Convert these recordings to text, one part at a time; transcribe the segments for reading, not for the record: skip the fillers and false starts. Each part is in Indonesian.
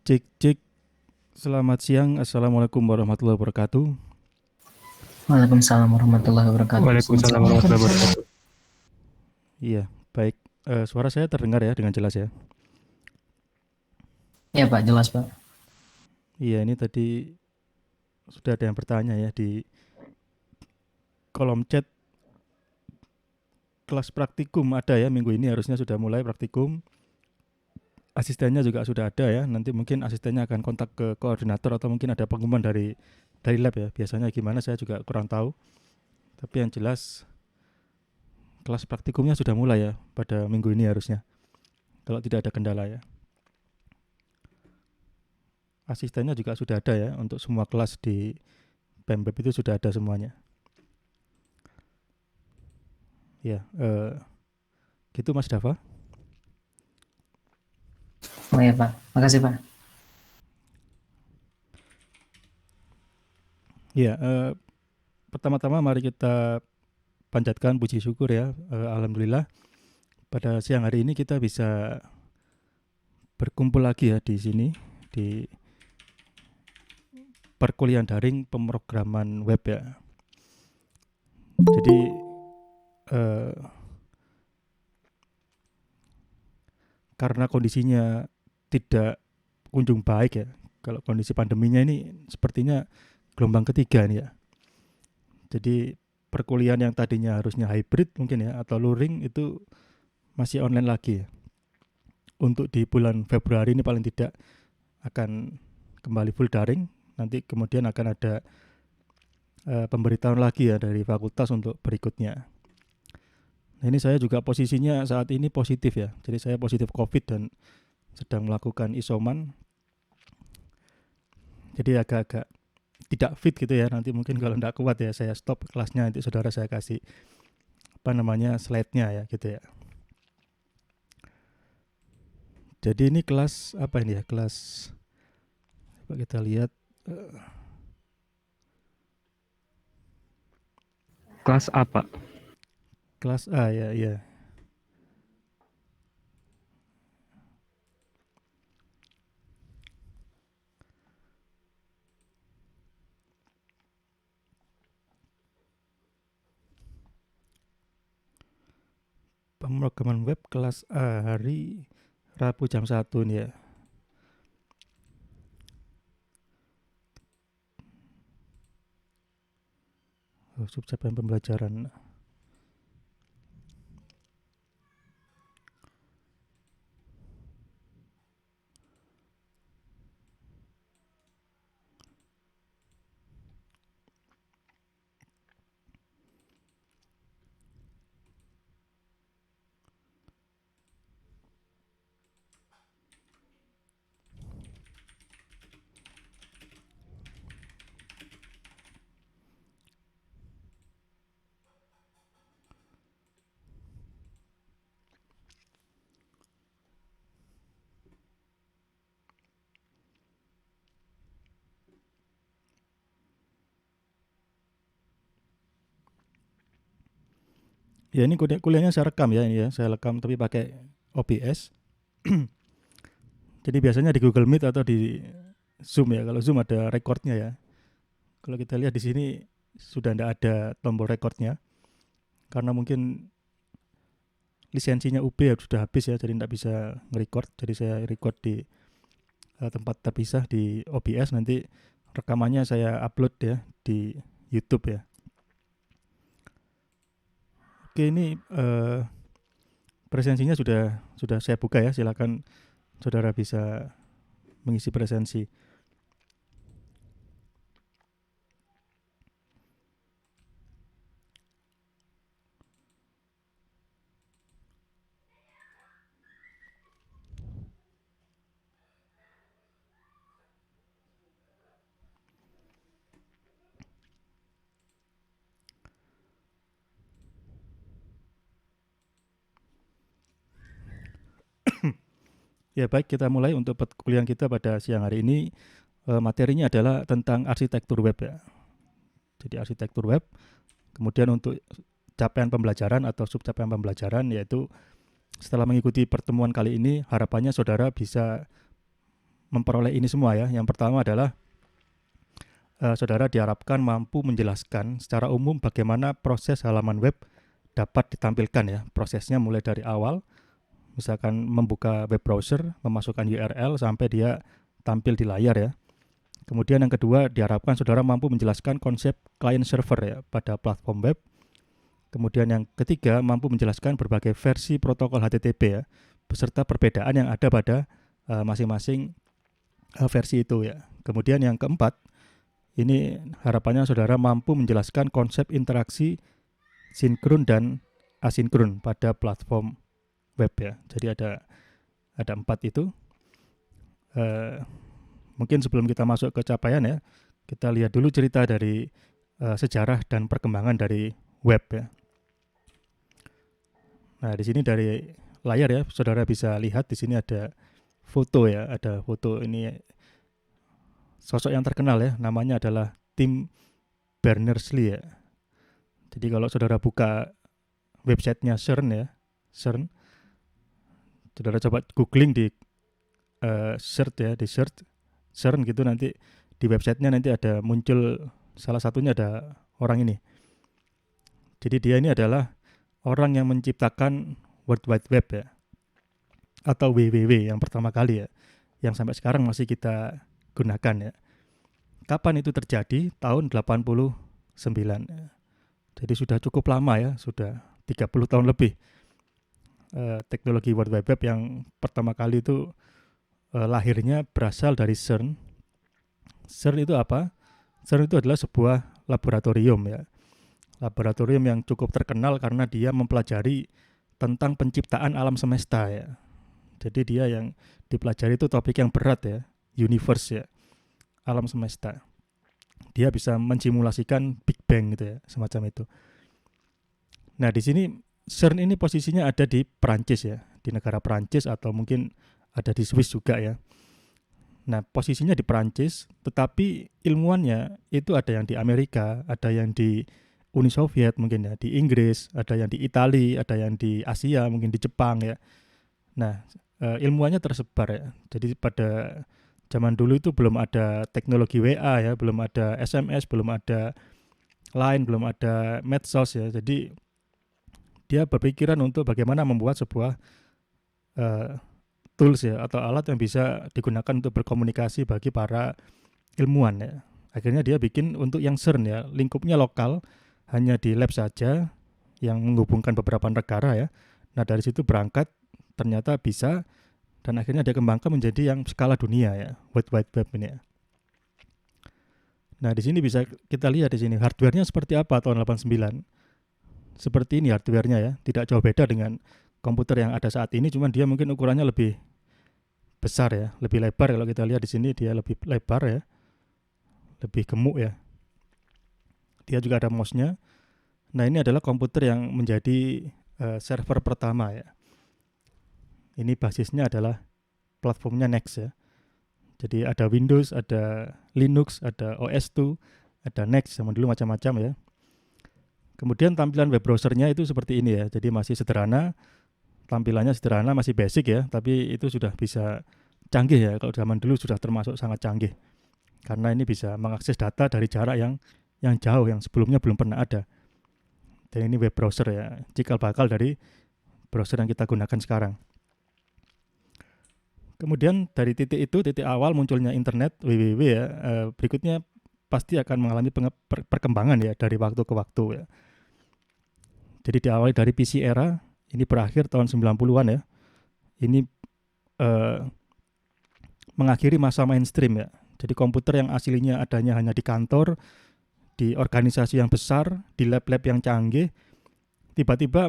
Cek cek. Selamat siang. Assalamualaikum warahmatullahi wabarakatuh. Waalaikumsalam warahmatullahi wabarakatuh. Selamat Waalaikumsalam siang. warahmatullahi wabarakatuh. Iya, baik. Suara saya terdengar ya dengan jelas ya. Ya Pak, jelas Pak. Iya, ini tadi sudah ada yang bertanya ya di kolom chat. Kelas praktikum ada ya minggu ini, harusnya sudah mulai praktikum. Asistennya juga sudah ada ya. Nanti mungkin asistennya akan kontak ke koordinator atau mungkin ada pengumuman dari lab ya. Biasanya gimana saya juga kurang tahu. Tapi yang jelas kelas praktikumnya sudah mulai ya pada minggu ini harusnya. Kalau tidak ada kendala ya. Asistennya juga sudah ada ya untuk semua kelas di Pembeb itu sudah ada semuanya. Ya, gitu Mas Dava. Oh ya Pak, makasih Pak. Ya, pertama-tama mari kita panjatkan puji syukur ya. Alhamdulillah pada siang hari ini kita bisa berkumpul lagi ya di sini di perkuliahan daring pemrograman web ya. Jadi karena kondisinya tidak kunjung baik ya. Kalau kondisi pandeminya ini sepertinya gelombang ketiga nih ya. Jadi perkuliahan yang tadinya harusnya hybrid mungkin ya atau luring itu masih online lagi ya. Untuk di bulan Februari ini paling tidak akan kembali full daring. Nanti kemudian akan ada pemberitahuan lagi ya dari fakultas untuk berikutnya. Nah, ini saya juga posisinya saat ini positif ya. Jadi saya positif COVID dan sedang melakukan isoman. Jadi agak-agak tidak fit gitu ya. Nanti mungkin kalau tidak kuat ya saya stop kelasnya, nanti saudara saya kasih slide-nya ya gitu ya. Jadi ini kelas apa ini ya? Kelas coba kita lihat. Kelas apa? Kelas A ya, ya. Pemrograman web kelas A hari Rabu jam 1 nih ya. Subjek pembelajaran. Ya ini kuliahnya saya rekam ya ini ya. Saya rekam tapi pakai OBS. Jadi biasanya di Google Meet atau di Zoom ya. Kalau Zoom ada recordnya ya. Kalau kita lihat di sini sudah tidak ada tombol recordnya. Karena mungkin lisensinya UB ya sudah habis ya. Jadi tidak bisa nge-record. Jadi saya record di tempat terpisah di OBS. Nanti rekamannya saya upload ya di YouTube ya. Oke ini presensinya sudah saya buka ya. Silakan saudara bisa mengisi presensi. Ya baik, kita mulai untuk perkuliahan kita pada siang hari ini. Materinya adalah tentang arsitektur web ya. Jadi arsitektur web. Kemudian untuk capaian pembelajaran atau subcapaian pembelajaran yaitu setelah mengikuti pertemuan kali ini harapannya saudara bisa memperoleh ini semua ya. Yang pertama adalah saudara diharapkan mampu menjelaskan secara umum bagaimana proses halaman web dapat ditampilkan ya. Prosesnya mulai dari awal, misalkan membuka web browser, memasukkan URL sampai dia tampil di layar ya. Kemudian yang kedua, diharapkan saudara mampu menjelaskan konsep client server ya pada platform web. Kemudian yang ketiga, mampu menjelaskan berbagai versi protokol HTTP ya, beserta perbedaan yang ada pada masing-masing versi itu ya. Kemudian yang keempat, ini harapannya saudara mampu menjelaskan konsep interaksi sinkron dan asinkron pada platform web ya. Jadi ada 4 itu. Mungkin sebelum kita masuk ke capaian ya, kita lihat dulu cerita dari sejarah dan perkembangan dari web ya. Nah, di sini dari layar ya, saudara bisa lihat di sini ada foto ya, ada foto ini sosok yang terkenal ya, namanya adalah Tim Berners-Lee ya. Jadi kalau saudara buka websitenya CERN ya, CERN, saudara coba googling di search ya, di search CERN gitu, nanti di websitenya nanti ada muncul salah satunya ada orang ini. Jadi dia ini adalah orang yang menciptakan World Wide Web ya, atau WWW yang pertama kali ya, yang sampai sekarang masih kita gunakan ya. Kapan itu terjadi? Tahun 89 ya. Jadi sudah cukup lama ya, sudah 30 tahun lebih. Teknologi World Wide Web yang pertama kali itu lahirnya berasal dari CERN. CERN itu apa? CERN itu adalah sebuah laboratorium ya. Laboratorium yang cukup terkenal karena dia mempelajari tentang penciptaan alam semesta ya. Jadi dia yang dipelajari itu topik yang berat ya, universe ya, alam semesta. Dia bisa mensimulasikan Big Bang gitu ya, semacam itu. Nah, di sini CERN ini posisinya ada di Perancis ya, di negara Perancis atau mungkin ada di Swiss juga ya. Nah, posisinya di Perancis, tetapi ilmuannya itu ada yang di Amerika, ada yang di Uni Soviet mungkin ya, di Inggris, ada yang di Italia, ada yang di Asia, mungkin di Jepang ya. Nah, ilmuannya tersebar ya. Jadi pada zaman dulu itu belum ada teknologi WA ya, belum ada SMS, belum ada Line, belum ada medsos ya. Jadi dia berpikiran untuk bagaimana membuat sebuah tools ya, atau alat yang bisa digunakan untuk berkomunikasi bagi para ilmuwan ya. Akhirnya dia bikin untuk yang CERN ya, lingkupnya lokal, hanya di lab saja yang menghubungkan beberapa negara ya. Nah, dari situ berangkat ternyata bisa, dan akhirnya dia kembangkan menjadi yang skala dunia ya, World Wide Web ini ya. Nah, di sini bisa kita lihat di sini hardware-nya seperti apa tahun 89. Seperti ini hardware-nya ya, tidak jauh beda dengan komputer yang ada saat ini, cuman dia mungkin ukurannya lebih besar ya, lebih lebar. Kalau kita lihat di sini dia lebih lebar ya, lebih gemuk ya. Dia juga ada mouse-nya. Nah, ini adalah komputer yang menjadi server pertama ya. Ini basisnya adalah platformnya NeXT ya. Jadi ada Windows, ada Linux, ada OS2, ada NeXT, sama dulu macam-macam ya. Kemudian tampilan web browsernya itu seperti ini ya. Jadi masih sederhana, tampilannya sederhana, masih basic ya, tapi itu sudah bisa canggih ya. Kalau zaman dulu sudah termasuk sangat canggih, karena ini bisa mengakses data dari jarak yang jauh, yang sebelumnya belum pernah ada. Dan ini web browser ya, cikal bakal dari browser yang kita gunakan sekarang. Kemudian dari titik itu, titik awal munculnya internet, www ya, berikutnya pasti akan mengalami perkembangan ya dari waktu ke waktu ya. Jadi diawali dari PC era, ini berakhir tahun 90-an ya. Ini mengakhiri masa mainstream ya. Jadi komputer yang aslinya adanya hanya di kantor, di organisasi yang besar, di lab-lab yang canggih, tiba-tiba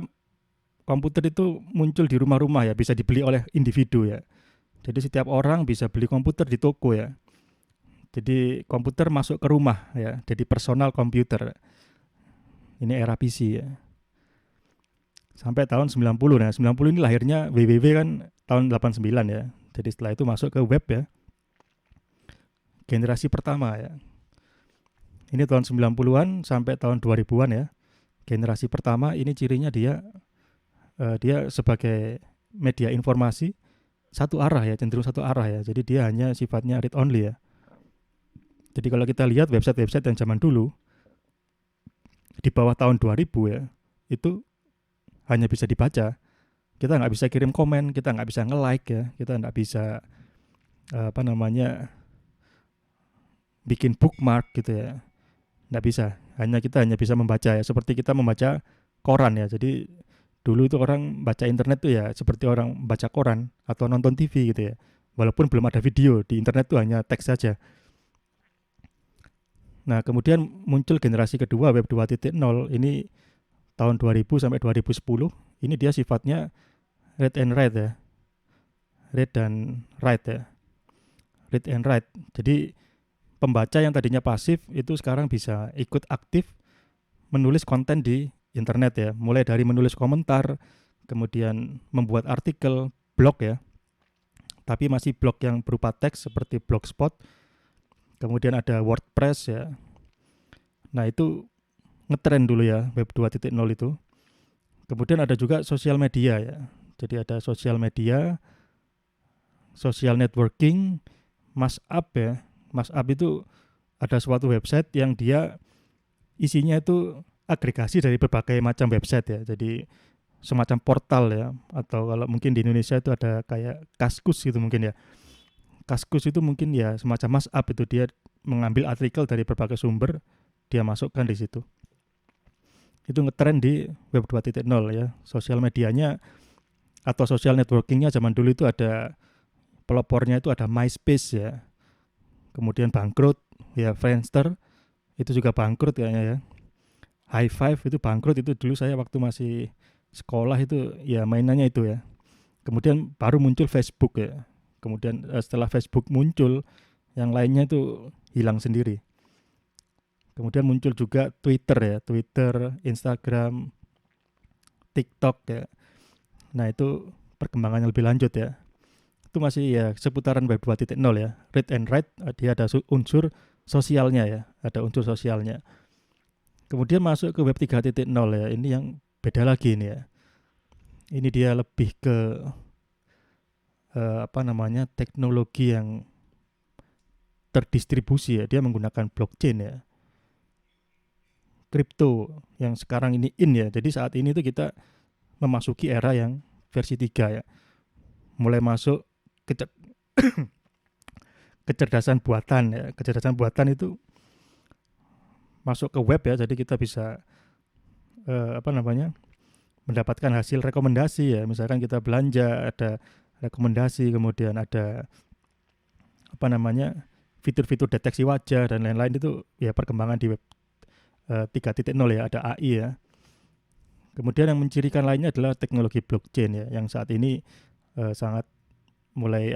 komputer itu muncul di rumah-rumah ya, bisa dibeli oleh individu ya. Jadi setiap orang bisa beli komputer di toko ya. Jadi komputer masuk ke rumah ya, jadi personal komputer. Ini era PC ya. Sampai tahun 90. Nah, 90 ini lahirnya www kan tahun 89 ya. Jadi setelah itu masuk ke web ya. Generasi pertama ya. Ini tahun 90-an sampai tahun 2000-an ya. Generasi pertama ini cirinya dia sebagai media informasi, satu arah ya, cenderung satu arah ya. Jadi dia hanya sifatnya read only ya. Jadi kalau kita lihat website-website yang zaman dulu di bawah tahun 2000 ya, itu hanya bisa dibaca. Kita nggak bisa kirim komen, kita nggak bisa nge-like ya, kita nggak bisa bikin bookmark gitu ya, nggak bisa. Kita hanya bisa membaca ya, seperti kita membaca koran ya. Jadi dulu itu orang baca internet tuh ya seperti orang baca koran atau nonton TV gitu ya. Walaupun belum ada video, di internet tuh hanya teks saja. Nah, kemudian muncul generasi kedua Web 2.0 ini tahun 2000 sampai 2010. Ini dia sifatnya read and write ya. Read dan write ya. Read and write. Jadi pembaca yang tadinya pasif itu sekarang bisa ikut aktif menulis konten di internet ya. Mulai dari menulis komentar, kemudian membuat artikel, blog ya. Tapi masih blog yang berupa teks seperti Blogspot. Kemudian ada WordPress ya. Nah itu ngetren dulu ya Web 2.0 itu. Kemudian ada juga sosial media ya. Jadi ada sosial media, social networking, Mashup ya. Mashup itu ada suatu website yang dia isinya itu agregasi dari berbagai macam website ya. Jadi semacam portal ya. Atau kalau mungkin di Indonesia itu ada kayak Kaskus gitu mungkin ya. Kaskus itu mungkin ya semacam Mashup, itu dia mengambil artikel dari berbagai sumber, dia masukkan di situ. Itu ngetren di Web 2.0 ya. Sosial medianya atau social networkingnya zaman dulu itu ada pelopornya, itu ada MySpace ya. Kemudian bangkrut ya, Friendster itu juga bangkrut kayaknya ya. High Five itu bangkrut, itu dulu saya waktu masih sekolah itu ya mainannya itu ya. Kemudian baru muncul Facebook ya. Kemudian setelah Facebook muncul, yang lainnya itu hilang sendiri. Kemudian muncul juga Twitter ya, Twitter, Instagram, TikTok ya. Nah itu perkembangannya lebih lanjut ya. Itu masih ya seputaran Web 2.0 ya. Read and write, dia ada unsur sosialnya ya, ada unsur sosialnya. Kemudian masuk ke Web 3.0 ya, ini yang beda lagi ini ya. Ini dia lebih ke teknologi yang terdistribusi ya, dia menggunakan blockchain ya, kripto yang sekarang ini ya. Jadi saat ini tuh kita memasuki era yang versi 3 ya, mulai masuk kecerdasan buatan ya. Kecerdasan buatan itu masuk ke web ya, jadi kita bisa mendapatkan hasil rekomendasi ya. Misalkan kita belanja, ada rekomendasi, kemudian ada fitur-fitur deteksi wajah dan lain-lain. Itu ya perkembangan di Web 3.0 ya, ada AI ya. Kemudian yang mencirikan lainnya adalah teknologi blockchain ya, yang saat ini sangat mulai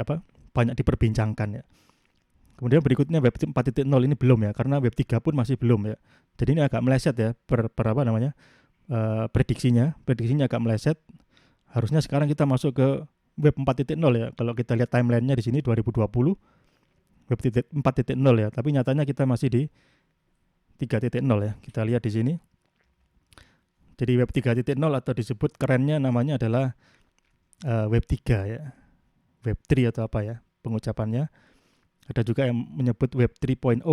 banyak diperbincangkan ya. Kemudian berikutnya Web 4.0 ini belum ya, karena Web 3 pun masih belum ya. Jadi ini agak meleset ya, prediksinya agak meleset. Harusnya sekarang kita masuk ke Web 4.0 ya. Kalau kita lihat timelinenya di sini 2020 Web 4.0 ya, tapi nyatanya kita masih di 3.0 ya. Kita lihat di sini. Jadi Web 3.0 atau disebut kerennya namanya adalah Web 3 ya. Web 3 atau apa ya pengucapannya. Ada juga yang menyebut Web 3.0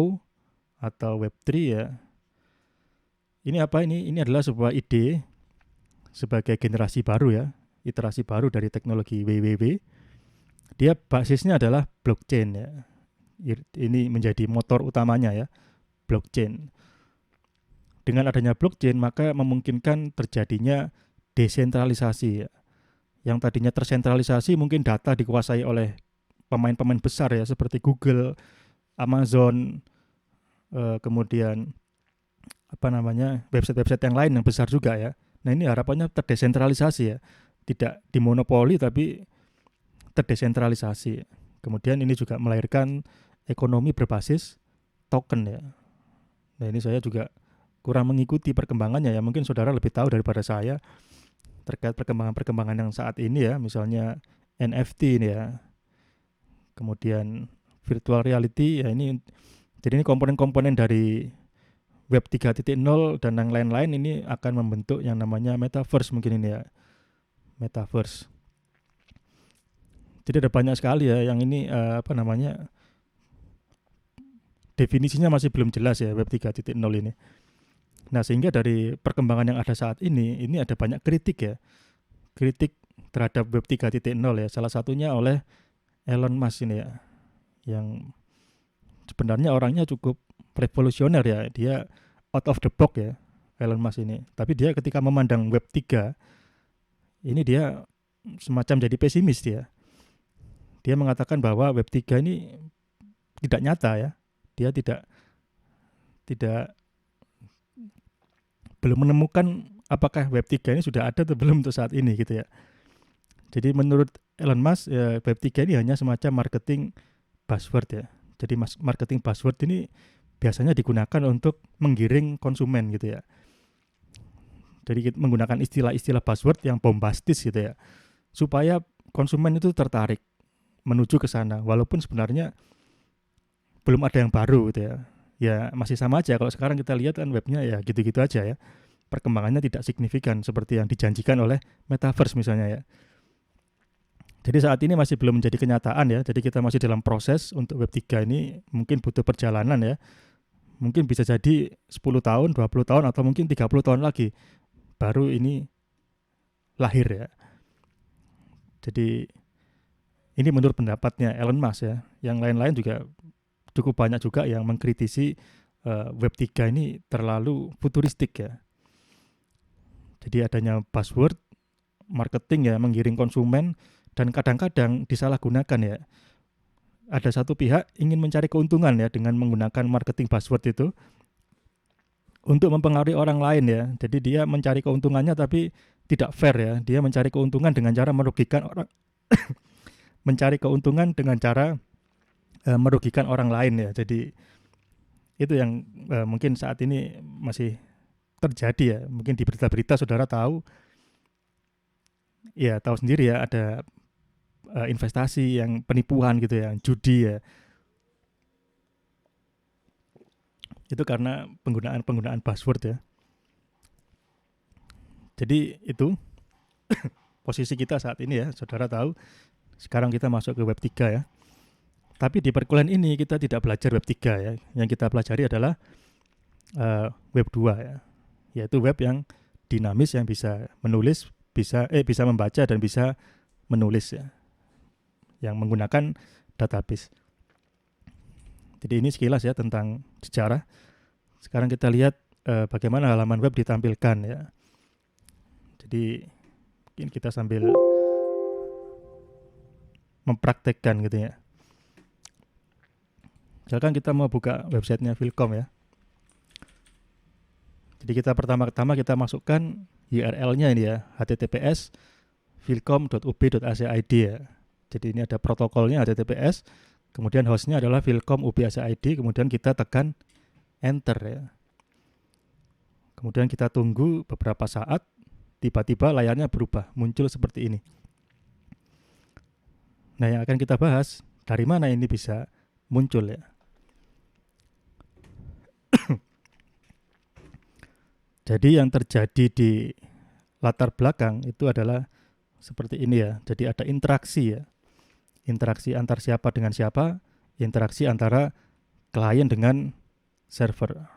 atau Web 3 ya. Ini apa ini? Ini adalah sebuah ide sebagai generasi baru ya, iterasi baru dari teknologi WWW. Dia basisnya adalah blockchain ya. Ini menjadi motor utamanya ya, blockchain. Dengan adanya blockchain maka memungkinkan terjadinya desentralisasi ya. Yang tadinya tersentralisasi, mungkin data dikuasai oleh pemain-pemain besar ya, seperti Google, Amazon, kemudian website-website yang lain yang besar juga ya. Nah ini harapannya terdesentralisasi ya, tidak dimonopoli tapi terdesentralisasi. Kemudian ini juga melahirkan ekonomi berbasis token ya. Nah ini saya juga kurang mengikuti perkembangannya ya, mungkin saudara lebih tahu daripada saya terkait perkembangan-perkembangan yang saat ini ya, misalnya NFT ini ya, kemudian virtual reality ya. Ini jadi ini komponen-komponen dari Web 3.0 dan yang lain-lain ini akan membentuk yang namanya metaverse mungkin ini ya, metaverse. Jadi ada banyak sekali ya yang ini definisinya masih belum jelas ya Web 3.0 ini. Nah, sehingga dari perkembangan yang ada saat ini ada banyak kritik ya. Kritik terhadap Web 3.0 ya. Salah satunya oleh Elon Musk ini ya. Yang sebenarnya orangnya cukup revolusioner ya. Dia out of the box ya, Elon Musk ini. Tapi dia ketika memandang Web 3 ini dia semacam jadi pesimis dia. Dia mengatakan bahwa Web 3 ini tidak nyata ya. Dia tidak belum menemukan apakah Web 3 ini sudah ada atau belum untuk saat ini gitu ya. Jadi menurut Elon Musk ya, Web 3 ini hanya semacam marketing buzzword ya. Jadi marketing buzzword ini biasanya digunakan untuk menggiring konsumen gitu ya. Jadi menggunakan istilah-istilah buzzword yang bombastis gitu ya, supaya konsumen itu tertarik menuju ke sana, walaupun sebenarnya belum ada yang baru gitu ya. Ya masih sama aja, kalau sekarang kita lihat kan webnya ya gitu-gitu aja ya. Perkembangannya tidak signifikan seperti yang dijanjikan oleh Metaverse misalnya ya. Jadi saat ini masih belum menjadi kenyataan ya. Jadi kita masih dalam proses untuk Web 3 ini, mungkin butuh perjalanan ya. Mungkin bisa jadi 10 tahun, 20 tahun, atau mungkin 30 tahun lagi baru ini lahir ya. Jadi ini menurut pendapatnya Elon Musk ya. Yang lain-lain juga cukup banyak juga yang mengkritisi Web 3 ini terlalu futuristik ya. Jadi adanya buzzword, marketing ya, menggiring konsumen, dan kadang-kadang disalahgunakan ya. Ada satu pihak ingin mencari keuntungan ya dengan menggunakan marketing buzzword itu untuk mempengaruhi orang lain ya. Jadi dia mencari keuntungannya tapi tidak fair ya. Dia mencari keuntungan dengan cara merugikan orang mencari keuntungan dengan cara merugikan orang lain ya. Jadi itu yang mungkin saat ini masih terjadi ya. Mungkin di berita-berita saudara tahu sendiri ya, ada investasi yang penipuan gitu ya, judi ya. Itu karena penggunaan buzzword ya. Jadi itu posisi kita saat ini ya, saudara tahu. Sekarang kita masuk ke Web 3 ya. Tapi di perkuliahan ini kita tidak belajar Web 3 ya. Yang kita pelajari adalah Web 2 ya. Yaitu web yang dinamis, yang bisa menulis, bisa membaca dan bisa menulis ya. Yang menggunakan database. Jadi ini sekilas ya tentang sejarah. Sekarang kita lihat bagaimana halaman web ditampilkan ya. Jadi mungkin kita sambil mempraktekkan gitu ya. Misalkan kita mau buka websitenya Philcom ya. Jadi kita pertama-tama kita masukkan URL-nya ini ya, https philcom.ub.ac.id ya. Jadi ini ada protokolnya HTTPS, kemudian hostnya adalah Philcom UB.ac.id, kemudian kita tekan enter ya. Kemudian kita tunggu beberapa saat, tiba-tiba layarnya berubah, muncul seperti ini. Nah, yang akan kita bahas, dari mana ini bisa muncul ya. Jadi yang terjadi di latar belakang itu adalah seperti ini ya. Jadi ada interaksi ya. Interaksi antar siapa dengan siapa, interaksi antara klien dengan server.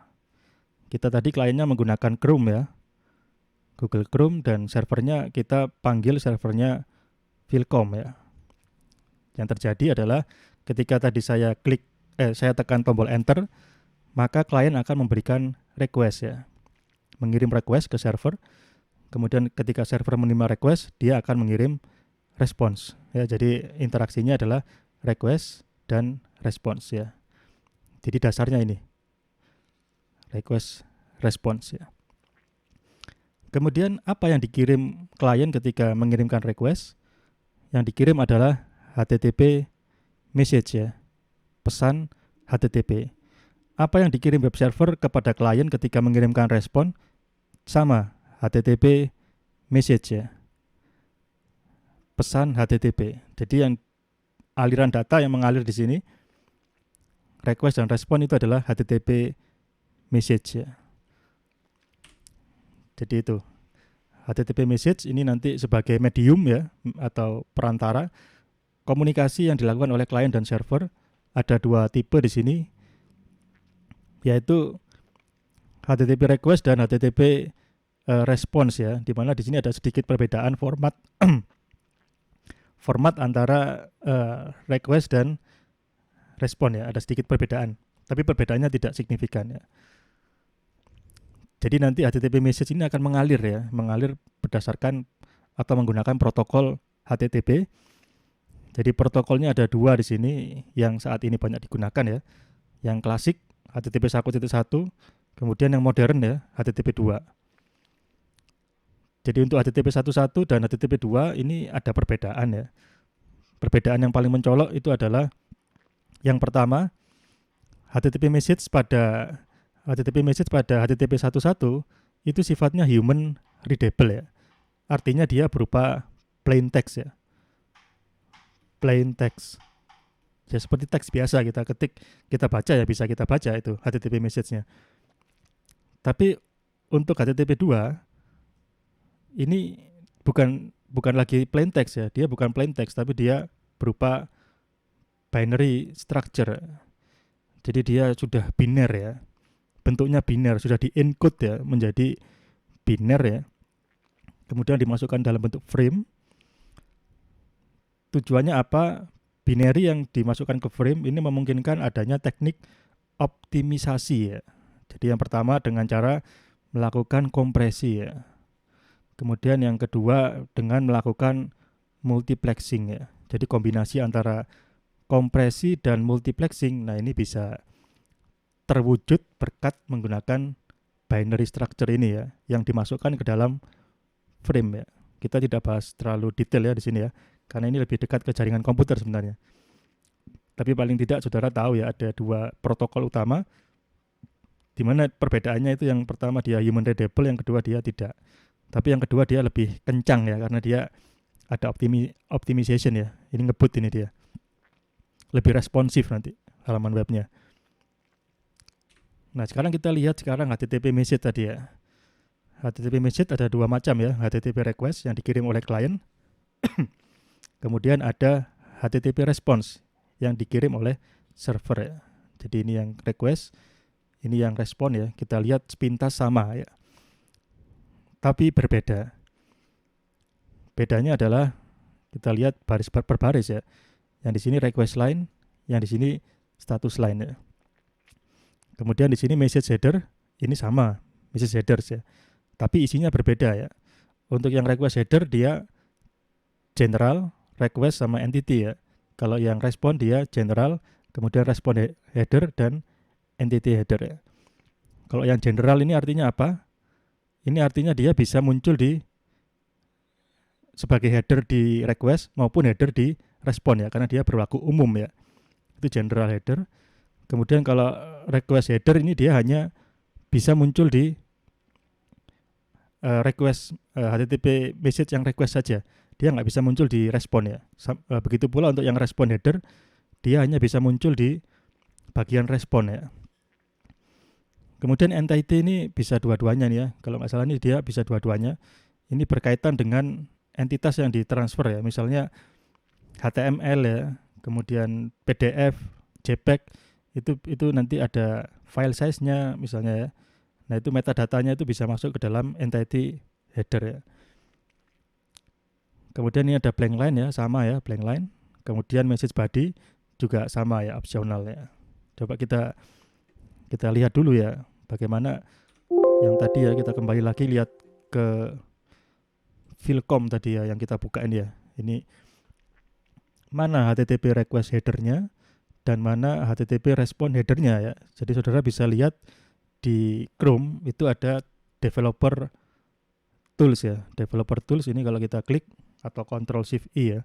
Kita tadi kliennya menggunakan Chrome ya, Google Chrome, dan servernya kita panggil servernya Philcom ya. Yang terjadi adalah ketika tadi saya tekan tombol enter, maka klien akan memberikan request ya, mengirim request ke server. Kemudian ketika server menerima request, dia akan mengirim response ya. Jadi interaksinya adalah request dan response ya. Jadi dasarnya ini request response ya. Kemudian apa yang dikirim klien ketika mengirimkan request? Yang dikirim adalah HTTP message ya, pesan HTTP. Apa yang dikirim web server kepada klien ketika mengirimkan respon? Sama, HTTP message ya, pesan HTTP. Jadi yang aliran data yang mengalir di sini, request dan respon itu adalah HTTP message ya. Jadi itu HTTP message ini nanti sebagai medium ya, atau perantara komunikasi yang dilakukan oleh klien dan server ada dua tipe di sini, yaitu HTTP request dan HTTP response ya, di mana di sini ada sedikit perbedaan format format antara request dan respon ya, ada sedikit perbedaan, tapi perbedaannya tidak signifikan ya. Jadi nanti HTTP message ini akan mengalir berdasarkan atau menggunakan protokol HTTP. Jadi protokolnya ada dua di sini yang saat ini banyak digunakan ya. Yang klasik HTTP 1.1, kemudian yang modern ya HTTP 2. Jadi untuk HTTP 1.1 dan HTTP 2 ini ada perbedaan ya. Perbedaan yang paling mencolok itu adalah yang pertama, HTTP message pada HTTP 1.1 itu sifatnya human readable ya. Artinya dia berupa plain text ya. Plain text. Ya seperti teks biasa kita ketik, kita baca ya, bisa kita baca itu HTTP message-nya. Tapi untuk HTTP 2 ini bukan lagi plain text ya. Dia bukan plain text tapi dia berupa binary structure. Jadi dia sudah biner ya. Bentuknya biner, sudah di-encode ya menjadi biner ya. Kemudian dimasukkan dalam bentuk frame. Tujuannya apa? Binary yang dimasukkan ke frame ini memungkinkan adanya teknik optimisasi ya. Jadi yang pertama dengan cara melakukan kompresi ya. Kemudian yang kedua dengan melakukan multiplexing ya. Jadi kombinasi antara kompresi dan multiplexing. Nah, ini bisa terwujud berkat menggunakan binary structure ini ya, yang dimasukkan ke dalam frame ya. Kita tidak bahas terlalu detail ya di sini ya, karena ini lebih dekat ke jaringan komputer sebenarnya. Tapi paling tidak saudara tahu ya ada dua protokol utama, di mana perbedaannya itu yang pertama dia human readable, yang kedua dia tidak. Tapi yang kedua dia lebih kencang ya, karena dia ada optimization ya. Ini ngebut ini dia. Lebih responsif nanti halaman webnya. Nah sekarang kita lihat HTTP message tadi ya. HTTP message ada dua macam ya. HTTP request yang dikirim oleh klien. Kemudian ada HTTP response yang dikirim oleh server ya. Jadi ini yang request, ini yang respon ya. Kita lihat sepintas sama ya. Tapi berbeda. Bedanya adalah kita lihat baris per baris ya. Yang di sini request line, yang di sini status line ya. Kemudian di sini message header, ini sama, message headers ya. Tapi isinya berbeda ya. Untuk yang request header dia general, request sama entity ya. Kalau yang respon dia general, kemudian respon header dan entity header ya. Kalau yang general ini artinya apa? Ini artinya dia bisa muncul di sebagai header di request maupun header di respon ya, karena dia berlaku umum ya. Itu general header. Kemudian kalau request header ini dia hanya bisa muncul di request HTTP message yang request saja. Dia nggak bisa muncul di respon ya. Begitu pula untuk yang respon header, dia hanya bisa muncul di bagian respon ya. Kemudian entity ini bisa dua-duanya nih ya. Kalau nggak salah ini dia bisa dua-duanya. Ini berkaitan dengan entitas yang ditransfer ya. Misalnya HTML ya, kemudian PDF, JPEG, itu nanti ada file size-nya misalnya ya. Nah itu metadatanya itu bisa masuk ke dalam entity header ya. Kemudian ini ada blank line ya, sama ya blank line. Kemudian message body juga sama ya, opsional ya. Coba kita lihat dulu ya bagaimana yang tadi ya, kita kembali lagi lihat ke Filcom tadi ya yang kita bukain ya. Ini mana HTTP request headernya dan mana HTTP respon headernya ya. Jadi saudara bisa lihat di Chrome itu ada developer tools ya. Developer tools ini kalau kita klik atau Ctrl Shift I ya.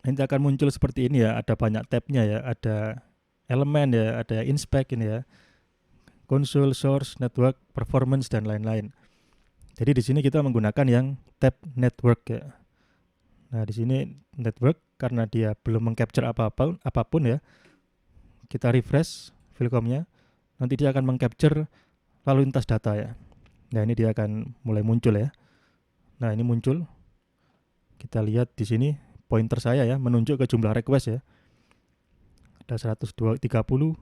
Nanti akan muncul seperti ini ya, ada banyak tabnya ya, ada elemen ya, ada inspect ini ya. Console, source, network, performance dan lain-lain. Jadi di sini kita menggunakan yang tab network ya. Nah, di sini network karena dia belum mengcapture apapun ya. Kita refresh Filcomnya, nanti dia akan mengcapture lalu lintas data ya. Nah, ini dia akan mulai muncul ya. Nah, ini muncul. Kita lihat di sini pointer saya ya menunjuk ke jumlah request ya. Ada 130, 133,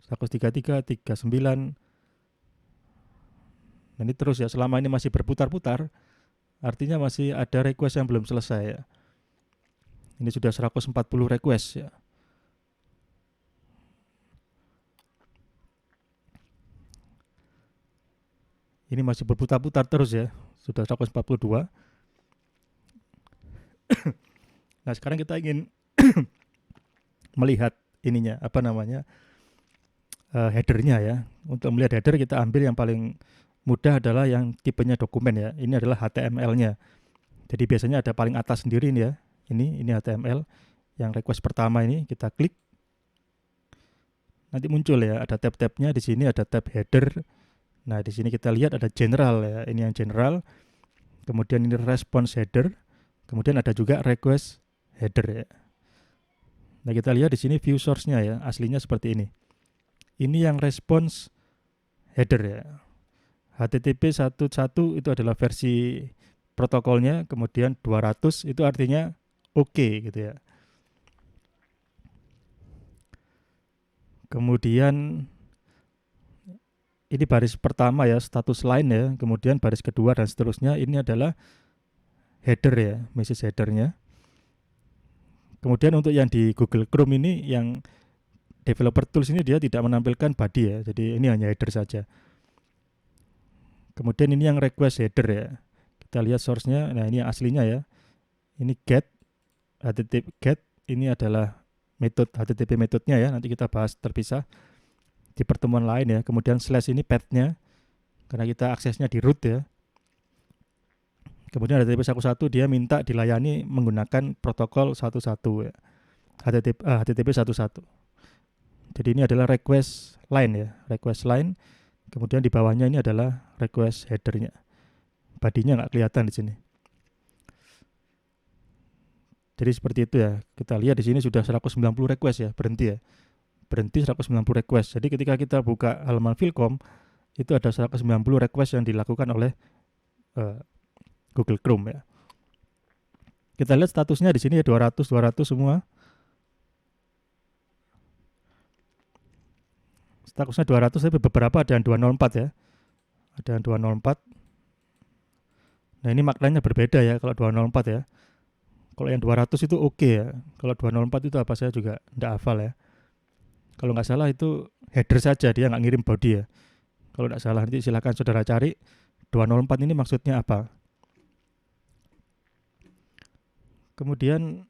39. Nah, ini terus ya, selama ini masih berputar-putar, artinya masih ada request yang belum selesai ya. Ini sudah 140 request ya. Ini masih berputar-putar terus ya. Sudah 142. Nah, sekarang kita ingin melihat ininya, apa namanya, headernya ya. Untuk melihat header kita ambil yang paling mudah adalah yang tipenya dokumen ya. Ini adalah HTML-nya. Jadi biasanya ada paling atas sendiri nih ya. Ini HTML. Yang request pertama ini kita klik. Nanti muncul ya, ada tab-tabnya di sini, ada tab header. Nah, di sini kita lihat ada general ya. Ini yang general. Kemudian ini response header. Kemudian ada juga request header ya. Nah, kita lihat di sini view source-nya ya. Aslinya seperti ini. Ini yang response header ya. HTTP 1.1 itu adalah versi protokolnya, kemudian 200 itu artinya oke gitu ya. Kemudian ini baris pertama ya, status line ya, kemudian baris kedua dan seterusnya ini adalah header ya, message headernya. Kemudian untuk yang di Google Chrome ini, yang developer tools ini dia tidak menampilkan body ya, jadi ini hanya header saja. Kemudian ini yang request header ya, kita lihat source-nya, nah ini yang aslinya ya, ini get, HTTP get, ini adalah metode HTTP metodenya ya, nanti kita bahas terpisah di pertemuan lain ya. Kemudian slash ini path-nya, karena kita aksesnya di root ya. Kemudian HTTP 1.1 dia minta dilayani menggunakan protokol 1.1 ya. HTTP 1.1. Jadi ini adalah request line ya, request line. Kemudian di bawahnya ini adalah request headernya. Badinya nggak kelihatan di sini. Jadi seperti itu ya. Kita lihat di sini sudah 190 request ya, berhenti ya. Berhenti 190 request. Jadi ketika kita buka halaman Philcom, itu ada 190 request yang dilakukan oleh Google Chrome ya. Kita lihat statusnya di sini ya 200 semua. Statusnya 200 tapi beberapa ada yang 204 ya. Ada yang 204. Nah, ini maknanya berbeda ya kalau 204 ya. Kalau yang 200 itu oke ya. Kalau 204 itu apa, saya juga enggak hafal ya. Kalau nggak salah itu header saja, dia nggak ngirim body ya. Kalau nggak salah nanti silakan saudara cari 204 ini maksudnya apa. Kemudian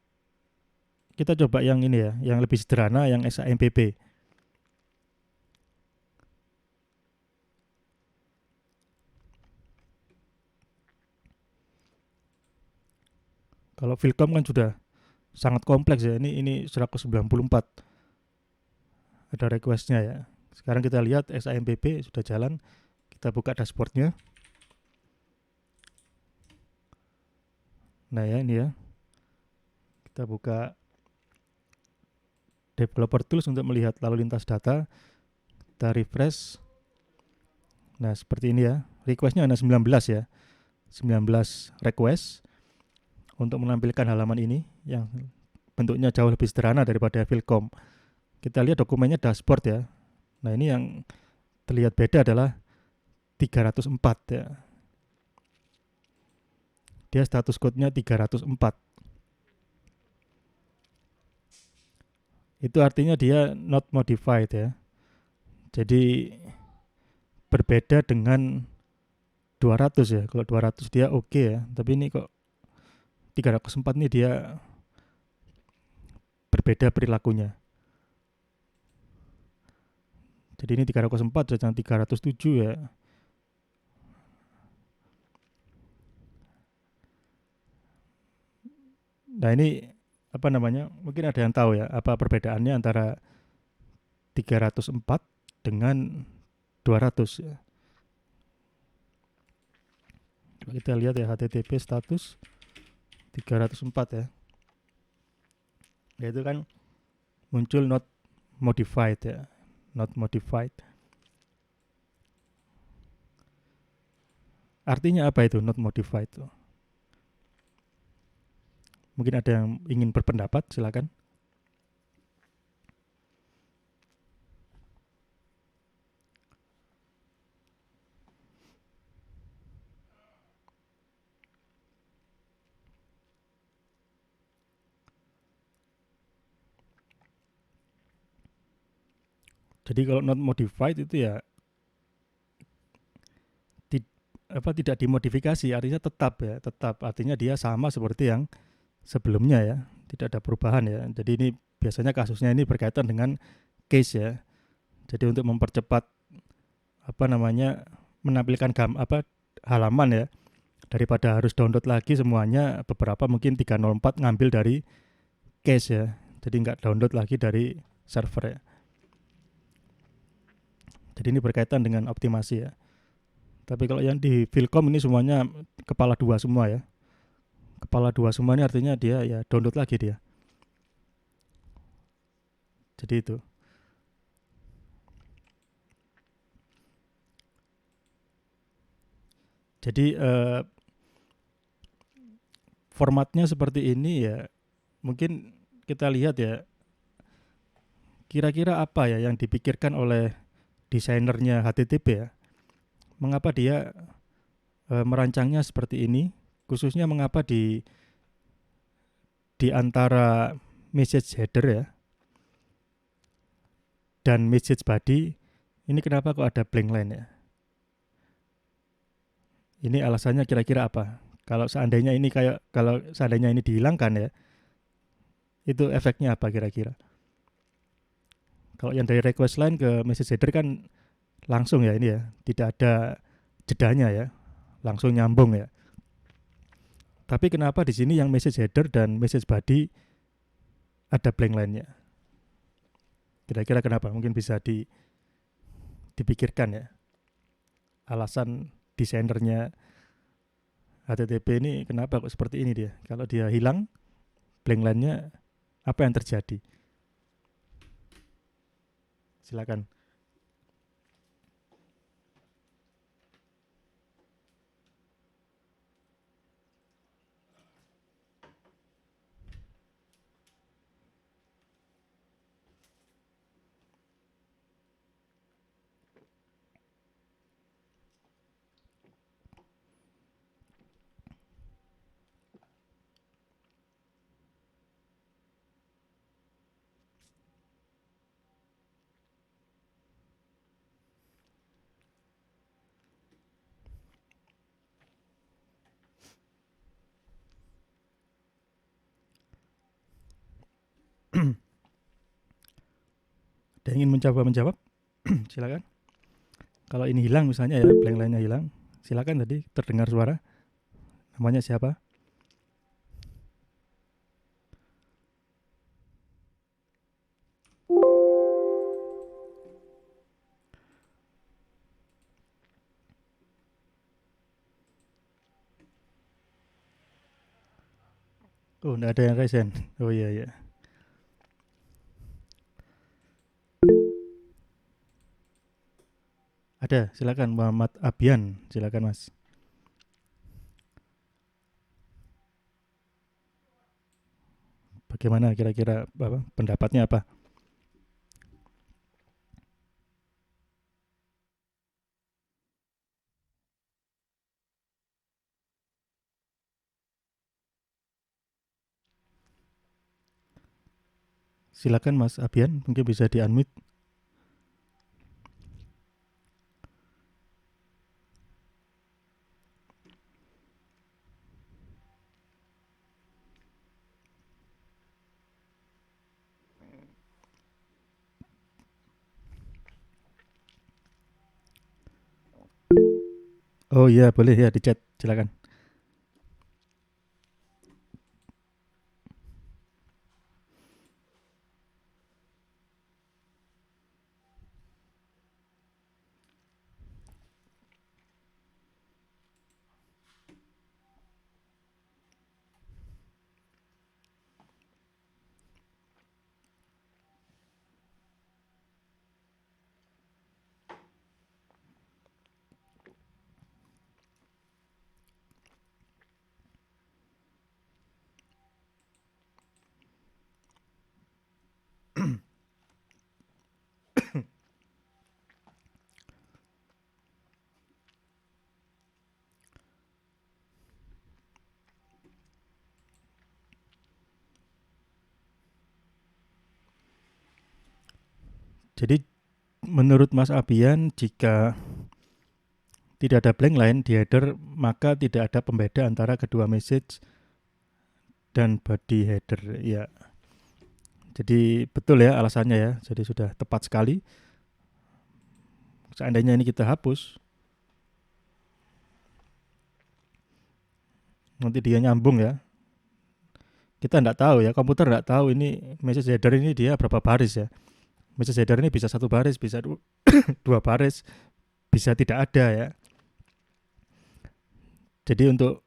kita coba yang ini ya, yang lebih sederhana, yang SAMPP. Kalau Philcom kan sudah sangat kompleks ya. Ini 194 ada requestnya ya. Sekarang kita lihat SAMPP sudah jalan. Kita buka dashboardnya. Nah ya, ini ya. Kita buka developer tools untuk melihat lalu lintas data. Kita refresh. Nah, seperti ini ya. Requestnya ada 19 ya. 19 request untuk menampilkan halaman ini yang bentuknya jauh lebih sederhana daripada Philcom. Kita lihat dokumennya dashboard ya. Nah, ini yang terlihat beda adalah 304 ya. Dia status code-nya 304. Itu artinya dia not modified ya. Jadi berbeda dengan 200 ya. Kalau 200 dia oke ya. Tapi ini kok 304 ini dia berbeda perilakunya. Jadi ini 304 dan 307 ya. Nah, ini apa namanya? Mungkin ada yang tahu ya apa perbedaannya antara 304 dengan 200 ya. Coba kita lihat ya, HTTP status 304 ya. Yaitu kan muncul not modified ya. Not modified. Artinya apa itu not modified tuh? Mungkin ada yang ingin berpendapat, silakan. Jadi kalau not modified itu ya tidak dimodifikasi, artinya tetap ya, tetap artinya dia sama seperti yang sebelumnya ya, tidak ada perubahan ya. Jadi ini biasanya kasusnya ini berkaitan dengan case ya. Jadi untuk mempercepat menampilkan halaman ya, daripada harus download lagi semuanya, beberapa mungkin 304 ngambil dari case ya. Jadi nggak download lagi dari server ya. Jadi ini berkaitan dengan optimasi ya. Tapi kalau yang di Philcom ini semuanya kepala dua semua ya. Kepala dua semua ini artinya dia ya download lagi dia. Jadi itu. Jadi formatnya seperti ini ya. Mungkin kita lihat ya. Kira-kira apa ya yang dipikirkan oleh desainernya HTTP ya. Mengapa dia merancangnya seperti ini? Khususnya mengapa di antara message header ya dan message body ini kenapa kok ada blank line ya? Ini alasannya kira-kira apa? Kalau seandainya ini dihilangkan ya, itu efeknya apa kira-kira? Kalau yang dari request line ke message header kan langsung ya ini ya, tidak ada jedanya ya, langsung nyambung ya. Tapi kenapa di sini yang message header dan message body ada blank line-nya? Kira-kira kenapa? Mungkin bisa dipikirkan ya. Alasan desainernya HTTP ini kenapa kok seperti ini dia? Kalau dia hilang blank line-nya, apa yang terjadi? Silakan. Ada ingin menjawab? Silakan. Kalau ini hilang misalnya ya, blank line-nya hilang, silakan. Tadi terdengar suara. Namanya siapa? Oh, enggak ada yang resen. Oh iya iya. Ada, silakan Muhammad Abian, silakan Mas. Bagaimana kira-kira pendapatnya apa? Silakan Mas Abian, mungkin bisa di-unmute. Oh iya, boleh ya di chat, silakan. Jadi menurut Mas Abian, jika tidak ada blank line di header, maka tidak ada pembeda antara kedua message dan body header ya. Jadi betul ya alasannya ya. Jadi sudah tepat sekali. Seandainya ini kita hapus, nanti dia nyambung ya. Kita nggak tahu ya, komputer nggak tahu ini message header ini dia berapa baris ya. Message header ini bisa 1 baris, bisa 2 baris, bisa tidak ada ya. Jadi untuk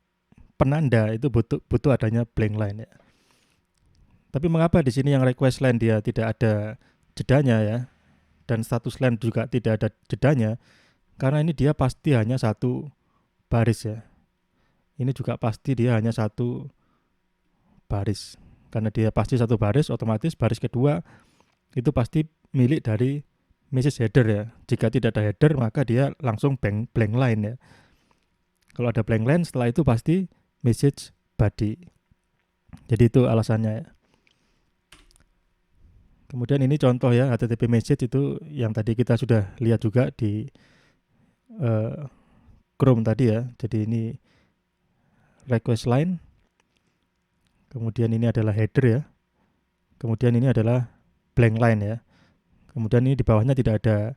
penanda itu butuh adanya blank line ya. Tapi mengapa di sini yang request line dia tidak ada jedanya ya, dan status line juga tidak ada jedanya? Karena ini dia pasti hanya 1 baris ya. Ini juga pasti dia hanya 1 baris. Karena dia pasti 1 baris, otomatis baris kedua itu pasti milik dari message header ya. Jika tidak ada header, maka dia langsung blank line ya. Kalau ada blank line, setelah itu pasti message body. Jadi itu alasannya ya. Kemudian ini contoh ya, HTTP message itu yang tadi kita sudah lihat juga di Chrome tadi ya. Jadi ini request line, kemudian ini adalah header ya, kemudian ini adalah blank line ya. Kemudian ini di bawahnya tidak ada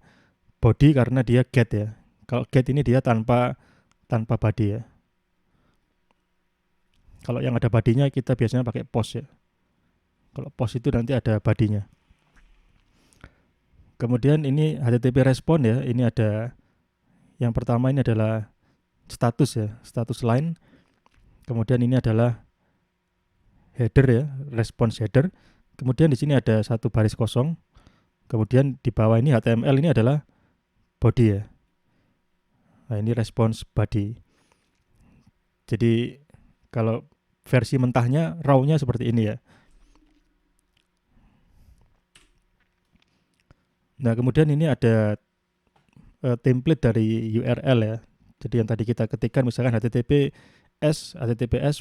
body karena dia get ya. Kalau get ini dia tanpa body ya. Kalau yang ada body-nya kita biasanya pakai post ya. Kalau post itu nanti ada body-nya. Kemudian ini HTTP respon ya. Ini ada yang pertama ini adalah status ya, status line. Kemudian ini adalah header ya, response header. Kemudian di sini ada 1 baris kosong. Kemudian di bawah ini HTML ini adalah body ya. Nah, ini response body. Jadi kalau versi mentahnya raw-nya seperti ini ya. Nah, kemudian ini ada template dari URL ya. Jadi yang tadi kita ketikkan misalkan https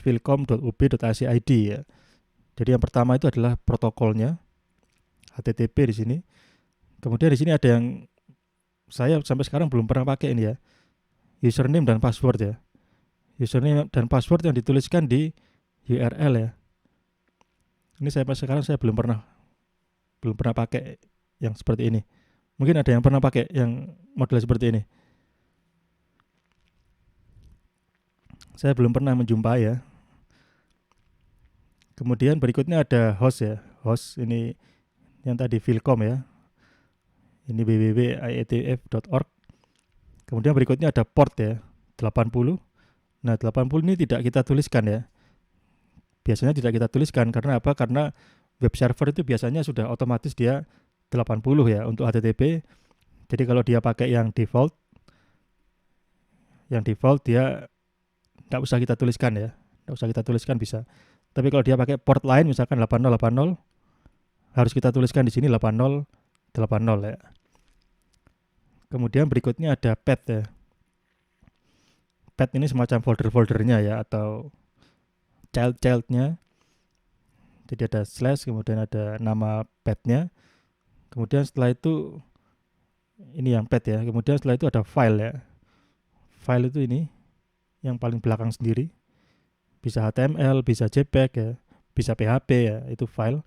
filcom.ub.ac.id ya. Jadi yang pertama itu adalah protokolnya HTTP di sini. Kemudian di sini ada yang saya sampai sekarang belum pernah pakai ini ya. Username dan password ya. Username dan password yang dituliskan di URL ya. Ini sampai sekarang saya belum pernah pakai yang seperti ini. Mungkin ada yang pernah pakai yang model seperti ini. Saya belum pernah menjumpai ya. Kemudian berikutnya ada host ya. Host ini yang tadi Filcom ya. Ini www.ietf.org. Kemudian berikutnya ada port ya, 80. Nah, 80 ini tidak kita tuliskan ya. Biasanya tidak kita tuliskan karena apa? Karena web server itu biasanya sudah otomatis dia 80 ya untuk HTTP. Jadi kalau dia pakai yang default dia tidak usah kita tuliskan ya. Tidak usah kita tuliskan bisa. Tapi kalau dia pakai port lain misalkan 8080 harus kita tuliskan di sini 8080 ya. Kemudian berikutnya ada path ya. Path ini semacam folder-foldernya ya atau child-nya. Jadi ada slash, kemudian ada nama path-nya. Kemudian setelah itu ini yang path ya. Kemudian setelah itu ada file ya. File itu ini yang paling belakang sendiri. Bisa HTML, bisa JPEG ya, bisa PHP ya, itu file.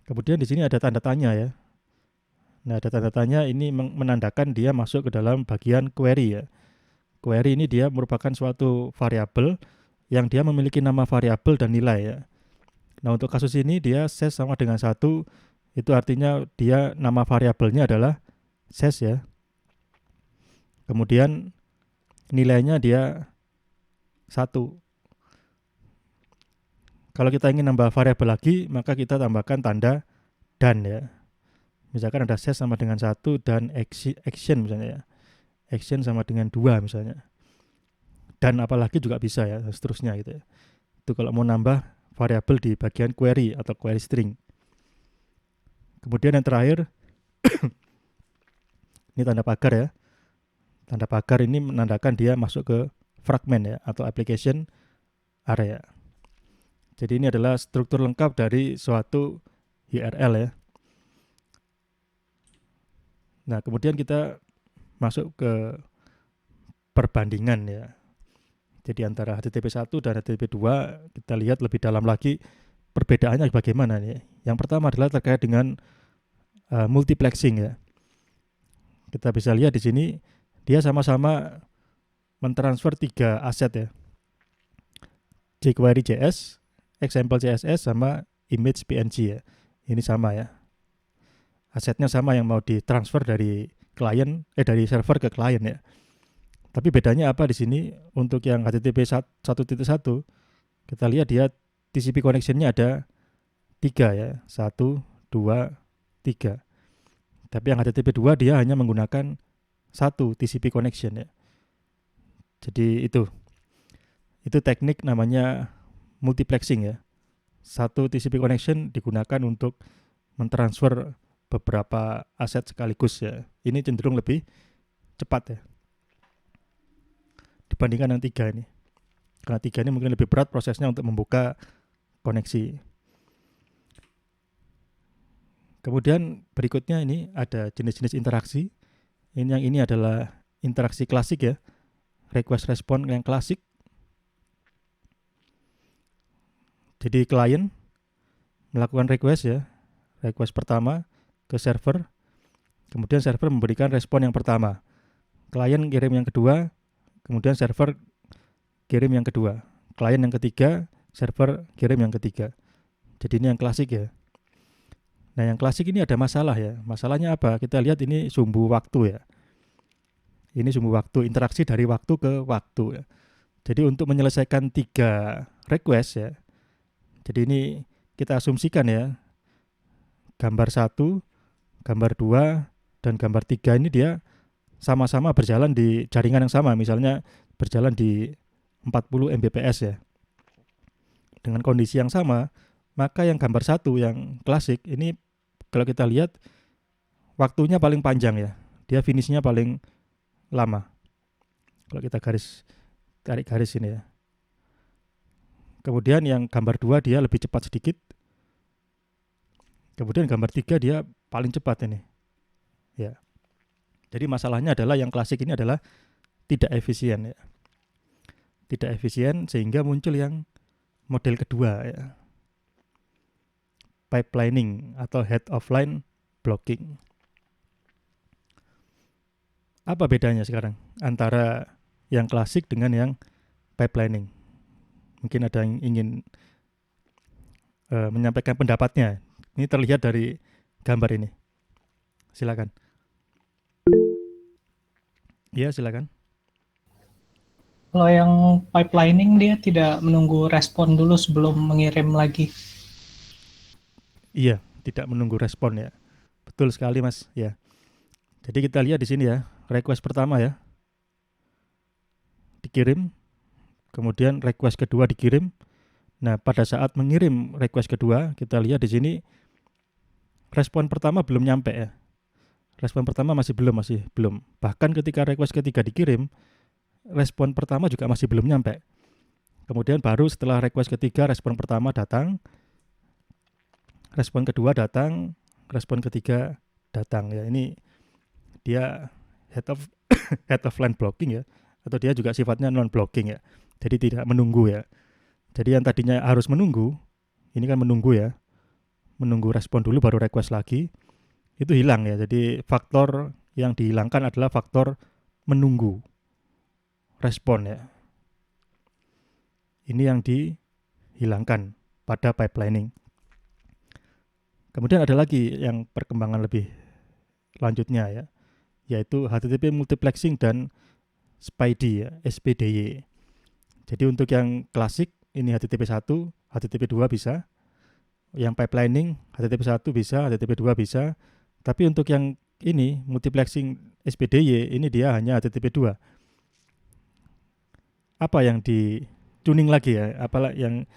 Kemudian di sini ada tanda tanya ya. Nah, ada tanda tanya ini menandakan dia masuk ke dalam bagian query ya. Query ini dia merupakan suatu variabel yang dia memiliki nama variabel dan nilai ya. Nah, untuk kasus ini dia size sama dengan 1, itu artinya dia nama variabelnya adalah size ya. Kemudian nilainya dia 1. Kalau kita ingin nambah variabel lagi, maka kita tambahkan tanda dan ya. Misalkan ada size sama dengan 1 dan action misalnya ya. Action sama dengan 2 misalnya. Dan apalagi juga bisa ya, seterusnya gitu ya. Itu kalau mau nambah variabel di bagian query atau query string. Kemudian yang terakhir ini tanda pagar ya. Tanda pagar ini menandakan dia masuk ke fragment ya atau application area. Jadi ini adalah struktur lengkap dari suatu URL ya. Nah, kemudian kita masuk ke perbandingan ya. Jadi antara HTTP 1 dan HTTP 2 kita lihat lebih dalam lagi perbedaannya bagaimana nih. Yang pertama adalah terkait dengan multiplexing ya. Kita bisa lihat di sini dia sama-sama mentransfer 3 aset ya. jQuery.js, example CSS sama image PNG ya. Ini sama ya. Asetnya sama yang mau ditransfer dari dari server ke klien ya. Tapi bedanya apa di sini? Untuk yang HTTP 1.1 kita lihat dia TCP connection-nya ada 3 ya. 1, 2, 3. Tapi yang HTTP 2 dia hanya menggunakan 1 TCP connection ya. Jadi itu teknik namanya multiplexing ya. 1 TCP connection digunakan untuk mentransfer beberapa aset sekaligus ya. Ini cenderung lebih cepat ya dibandingkan yang 3 ini. Karena 3 ini mungkin lebih berat prosesnya untuk membuka koneksi. Kemudian berikutnya ini ada jenis-jenis interaksi. Yang ini adalah interaksi klasik ya. Request response yang klasik. Jadi klien melakukan request ya. Request pertama ke server. Kemudian server memberikan respon yang pertama. Klien kirim yang kedua, kemudian server kirim yang kedua. Klien yang ketiga, server kirim yang ketiga. Jadi ini yang klasik ya. Nah, yang klasik ini ada masalah ya. Masalahnya apa? Kita lihat ini sumbu waktu ya. Ini sumbu waktu, interaksi dari waktu ke waktu ya. Jadi untuk menyelesaikan 3 request ya. Jadi ini kita asumsikan ya. Gambar 1, gambar 2, dan gambar 3 ini dia sama-sama berjalan di jaringan yang sama. Misalnya berjalan di 40 Mbps ya. Dengan kondisi yang sama, maka yang gambar 1 yang klasik ini kalau kita lihat waktunya paling panjang ya. Dia finishnya paling lama. Kalau kita tarik garis ini ya. Kemudian yang gambar 2 dia lebih cepat sedikit. Kemudian gambar 3 dia paling cepat ini. Ya. Jadi masalahnya adalah yang klasik ini adalah tidak efisien ya. Tidak efisien sehingga muncul yang model kedua ya. Pipelining atau head of line blocking. Apa bedanya sekarang antara yang klasik dengan yang pipelining? Mungkin ada yang ingin menyampaikan pendapatnya. Ini terlihat dari gambar ini. Silakan. Ya, silakan. Kalau yang pipelining dia tidak menunggu respon dulu sebelum mengirim lagi. Iya, tidak menunggu respon ya. Betul sekali Mas, ya. Jadi kita lihat di sini ya, request pertama ya. Dikirim, kemudian request kedua dikirim. Nah, pada saat mengirim request kedua, kita lihat di sini respon pertama belum nyampe ya. Respon pertama masih belum. Bahkan ketika request ketiga dikirim, respon pertama juga masih belum nyampe. Kemudian baru setelah request ketiga, respon pertama datang, respon kedua datang, respon ketiga datang ya. Ini dia head of line blocking ya, atau dia juga sifatnya non blocking ya. Jadi tidak menunggu ya. Jadi yang tadinya harus menunggu, ini kan menunggu ya. Menunggu respon dulu baru request lagi. Itu hilang ya. Jadi faktor yang dihilangkan adalah faktor menunggu respon ya. Ini yang dihilangkan pada pipelining. Kemudian ada lagi yang perkembangan lebih lanjutnya ya, yaitu HTTP multiplexing dan SPID ya, SPDY. Jadi untuk yang klasik ini HTTP 1, HTTP 2 bisa. Yang pipelining HTTP 1 bisa, HTTP 2 bisa. Tapi untuk yang ini multiplexing SPDY ini dia hanya HTTP 2. Apa yang di tuning lagi ya? Apalah yang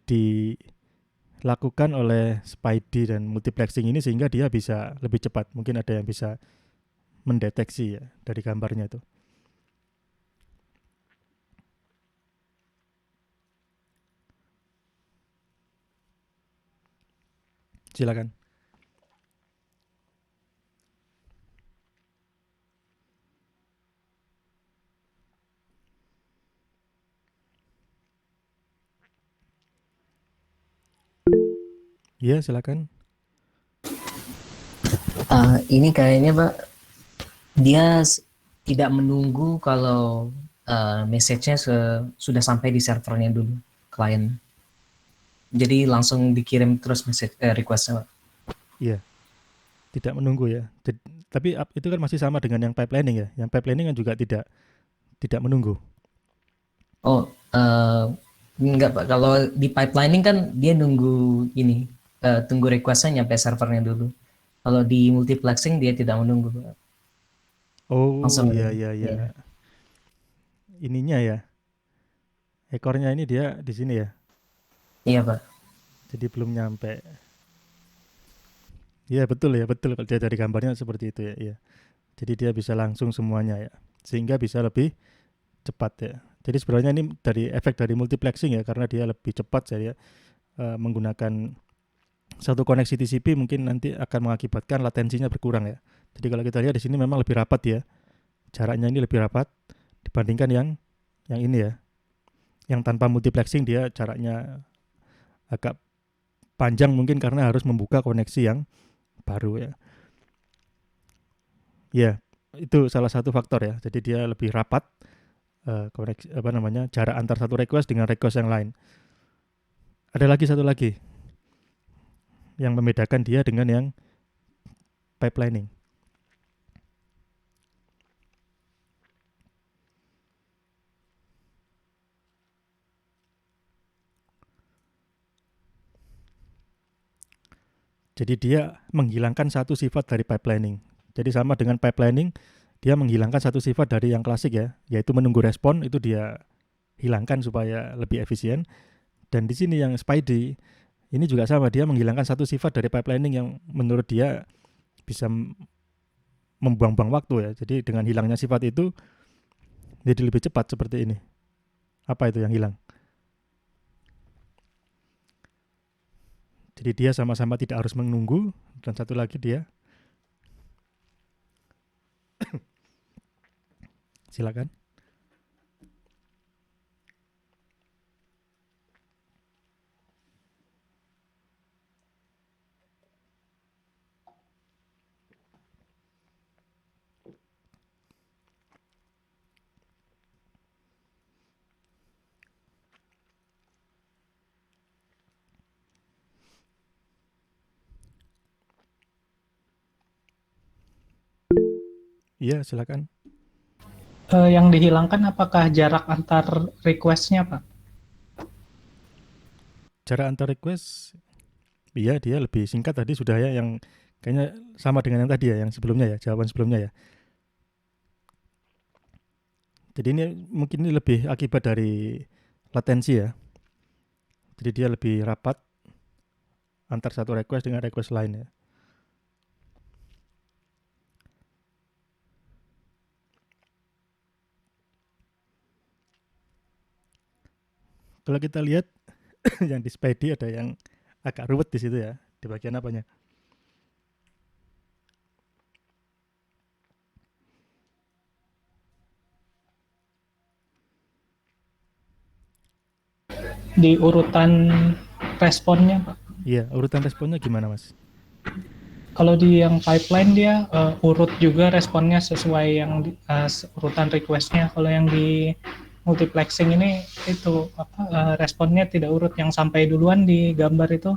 dilakukan oleh SPID dan multiplexing ini sehingga dia bisa lebih cepat. Mungkin ada yang bisa mendeteksi ya dari gambarnya itu. Silakan. Iya, silakan. Ini kayaknya Pak, dia tidak menunggu kalau message-nya sudah sampai di servernya dulu, klien. Jadi langsung dikirim terus message request-nya Pak. Iya, tidak menunggu ya. Tapi itu kan masih sama dengan yang pipelining ya. Yang pipelining kan juga tidak menunggu. Oh, enggak Pak. Kalau di pipelining kan dia nunggu ini, tunggu request-nya nyampe servernya dulu. Kalau di multiplexing dia tidak menunggu Pak. Oh, Langsung. iya iya iya. Iya. Ininya ya. Ekornya ini dia di sini ya. Iya Pak. Jadi belum nyampe. Iya, betul ya, betul kalau dia dari gambarnya seperti itu ya, iya. Jadi dia bisa langsung semuanya ya. Sehingga bisa lebih cepat ya. Jadi sebenarnya ini dari efek dari multiplexing ya, karena dia lebih cepat saya menggunakan satu koneksi TCP mungkin nanti akan mengakibatkan latensinya berkurang ya. Jadi kalau kita lihat di sini memang lebih rapat ya. Jaraknya ini lebih rapat dibandingkan yang ini ya. Yang tanpa multiplexing dia jaraknya agak panjang mungkin karena harus membuka koneksi yang baru ya. Ya, itu salah satu faktor ya. Jadi dia lebih rapat koneksi jarak antar satu request dengan request yang lain. Ada lagi satu lagi yang membedakan dia dengan yang pipelining. Jadi dia menghilangkan satu sifat dari pipelining. Jadi sama dengan pipelining, dia menghilangkan satu sifat dari yang klasik ya, yaitu menunggu respon, itu dia hilangkan supaya lebih efisien. Dan di sini yang Spidey, ini juga sama, dia menghilangkan satu sifat dari pipelining yang menurut dia bisa membuang-buang waktu ya. Jadi dengan hilangnya sifat itu, jadi lebih cepat seperti ini. Apa itu yang hilang? Jadi dia sama-sama tidak harus menunggu, dan satu lagi dia silakan. Iya, silakan. Yang dihilangkan apakah jarak antar request-nya, Pak? Jarak antar request, iya dia lebih singkat tadi sudah ya, yang kayaknya sama dengan yang tadi ya, yang sebelumnya ya, jawaban sebelumnya ya. Jadi ini mungkin ini lebih akibat dari latensi ya. Jadi dia lebih rapat antar satu request dengan request lain ya. Kalau kita lihat yang di Spidey ada yang agak ruwet di situ ya, di bagian apanya. Di urutan responnya, Pak. Iya, urutan responnya gimana Mas? Kalau di yang pipeline dia urut juga responnya sesuai yang urutan request-nya. Kalau yang di multiplexing ini itu responnya tidak urut. Yang sampai duluan di gambar itu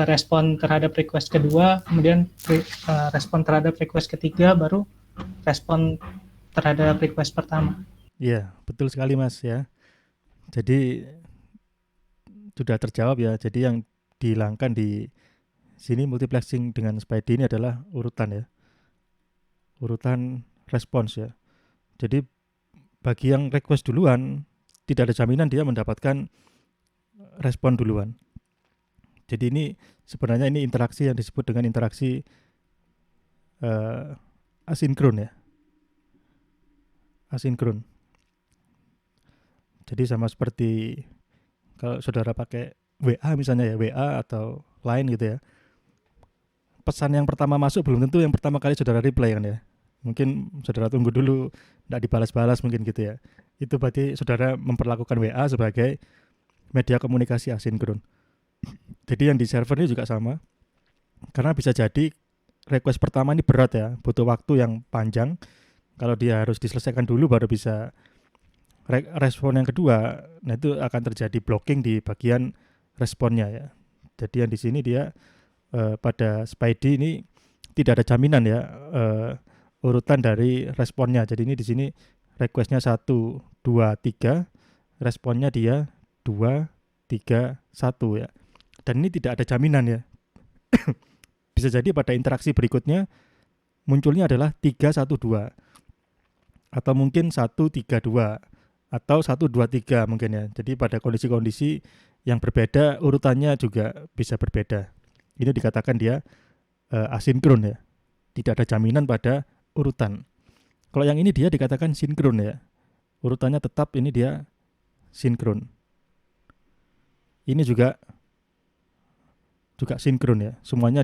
respon terhadap request kedua, kemudian respon terhadap request ketiga, baru respon terhadap request pertama. Iya, betul sekali Mas ya. Jadi sudah terjawab ya. Jadi yang dihilangkan di sini multiplexing dengan Spidey ini adalah urutan ya. Urutan respons ya. Jadi bagi yang request duluan, tidak ada jaminan dia mendapatkan respon duluan. Jadi ini sebenarnya ini interaksi yang disebut dengan interaksi asinkron ya. Asinkron. Jadi sama seperti kalau saudara pakai WA misalnya ya, WA atau lain gitu ya. Pesan yang pertama masuk belum tentu yang pertama kali saudara reply kan ya. Mungkin saudara tunggu dulu, tidak dibalas-balas mungkin gitu ya. Itu berarti saudara memperlakukan WA sebagai media komunikasi asinkron. Jadi yang di server ini juga sama. Karena bisa jadi request pertama ini berat ya, butuh waktu yang panjang. Kalau dia harus diselesaikan dulu baru bisa respon yang kedua, nah itu akan terjadi blocking di bagian responnya ya. Jadi yang di sini dia pada Spidey ini tidak ada jaminan ya urutan dari responnya. Jadi ini di sini requestnya 1, 2, 3, responnya dia 2, 3, 1 ya. Dan ini tidak ada jaminan ya. Bisa jadi pada interaksi berikutnya munculnya adalah 3, 1, 2. Atau mungkin 1, 3, 2. Atau 1, 2, 3 mungkin ya. Jadi pada kondisi-kondisi yang berbeda urutannya juga bisa berbeda. Ini dikatakan dia asinkron ya. Tidak ada jaminan pada urutan. Kalau yang ini dia dikatakan sinkron ya. Urutannya tetap ini dia sinkron. Ini juga sinkron ya. Semuanya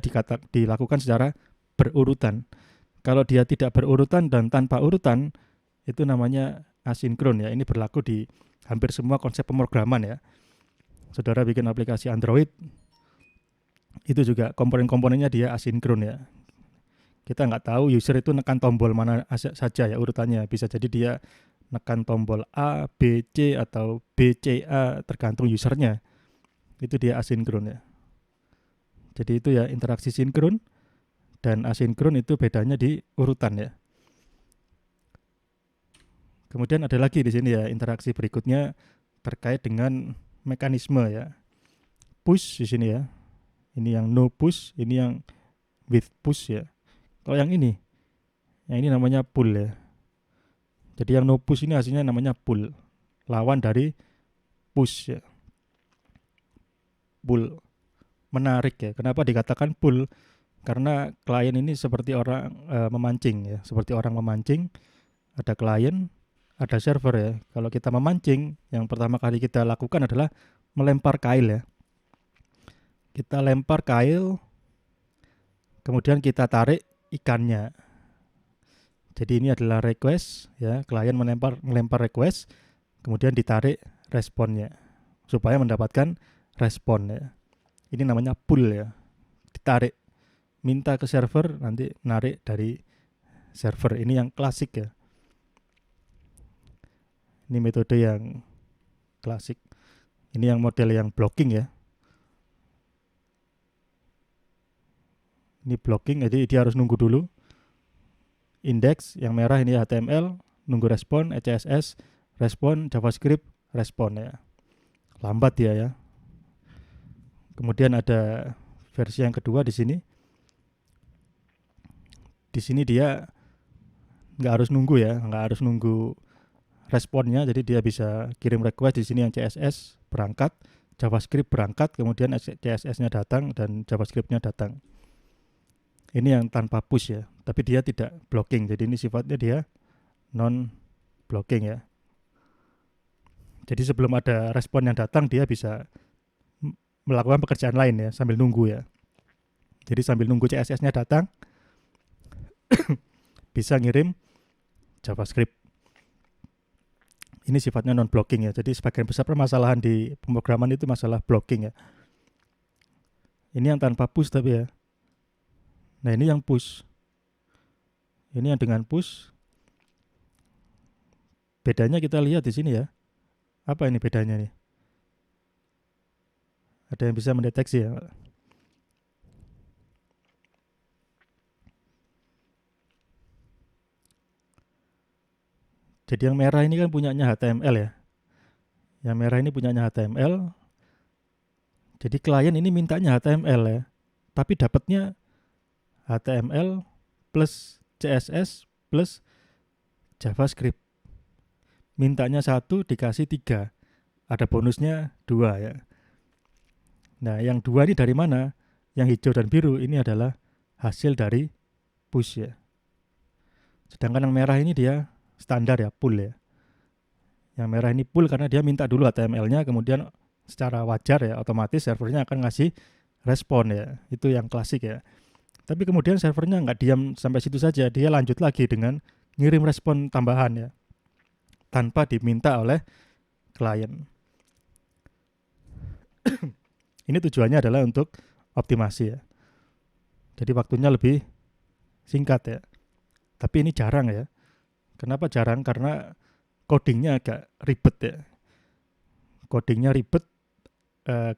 dilakukan secara berurutan. Kalau dia tidak berurutan dan tanpa urutan, itu namanya asinkron ya. Ini berlaku di hampir semua konsep pemrograman ya. Saudara bikin aplikasi Android, itu juga komponen-komponennya dia asinkron ya. Kita nggak tahu user itu nekan tombol mana saja ya urutannya. Bisa jadi dia nekan tombol A, B, C atau B, C, A tergantung usernya. Itu dia asinkron ya. Jadi itu ya interaksi sinkron dan asinkron itu bedanya di urutan ya. Kemudian ada lagi di sini ya interaksi berikutnya terkait dengan mekanisme ya. Push di sini ya. Ini yang no push, ini yang with push ya. Kalau yang ini namanya pull ya. Jadi yang no push ini hasilnya namanya pull. Lawan dari push ya. Pull. Menarik ya. Kenapa dikatakan pull? Karena klien ini seperti orang memancing ya. Seperti orang memancing. Ada klien, ada server ya. Kalau kita memancing, yang pertama kali kita lakukan adalah melempar kail ya. Kita lempar kail, kemudian kita tarik ikannya. Jadi ini adalah request ya, klien melempar request, kemudian ditarik responnya supaya mendapatkan respon ya. Ini namanya pull ya. Ditarik, minta ke server, nanti narik dari server. Ini yang klasik ya. Ini metode yang klasik. Ini yang model yang blocking ya. Ini blocking, jadi dia harus nunggu dulu. Index yang merah ini HTML, nunggu respon, CSS, respon, JavaScript, respon ya. Lambat dia ya. Kemudian ada versi yang kedua di sini. Di sini dia nggak harus nunggu ya, nggak harus nunggu responnya, jadi dia bisa kirim request di sini yang CSS berangkat, JavaScript berangkat, kemudian CSS-nya datang dan JavaScript-nya datang. Ini yang tanpa push ya, tapi dia tidak blocking. Jadi ini sifatnya dia non blocking ya. Jadi sebelum ada respon yang datang dia bisa melakukan pekerjaan lain ya sambil nunggu ya. Jadi sambil nunggu CSS-nya datang bisa ngirim JavaScript. Ini sifatnya non blocking ya. Jadi sebagian besar permasalahan di pemrograman itu masalah blocking ya. Ini yang tanpa push tapi ya. Nah ini yang push. Ini yang dengan push. Bedanya kita lihat di sini ya. Apa ini bedanya nih? Ada yang bisa mendeteksi ya? Jadi yang merah ini kan punyanya HTML ya. Yang merah ini punyanya HTML. Jadi klien ini mintanya HTML ya. Tapi dapatnya HTML plus CSS plus JavaScript. Mintanya 1 dikasih 3. Ada bonusnya 2 ya. Nah yang 2 ini dari mana? Yang hijau dan biru ini adalah hasil dari push ya. Sedangkan yang merah ini dia standar ya, pull ya. Yang merah ini pull karena dia minta dulu HTML-nya, kemudian secara wajar ya otomatis servernya akan ngasih respon ya. Itu yang klasik ya. Tapi kemudian servernya nggak diam sampai situ saja, dia lanjut lagi dengan ngirim respon tambahan ya, tanpa diminta oleh klien. Ini tujuannya adalah untuk optimasi ya. Jadi waktunya lebih singkat ya. Tapi ini jarang ya. Kenapa jarang? Karena codingnya agak ribet ya. Codingnya ribet,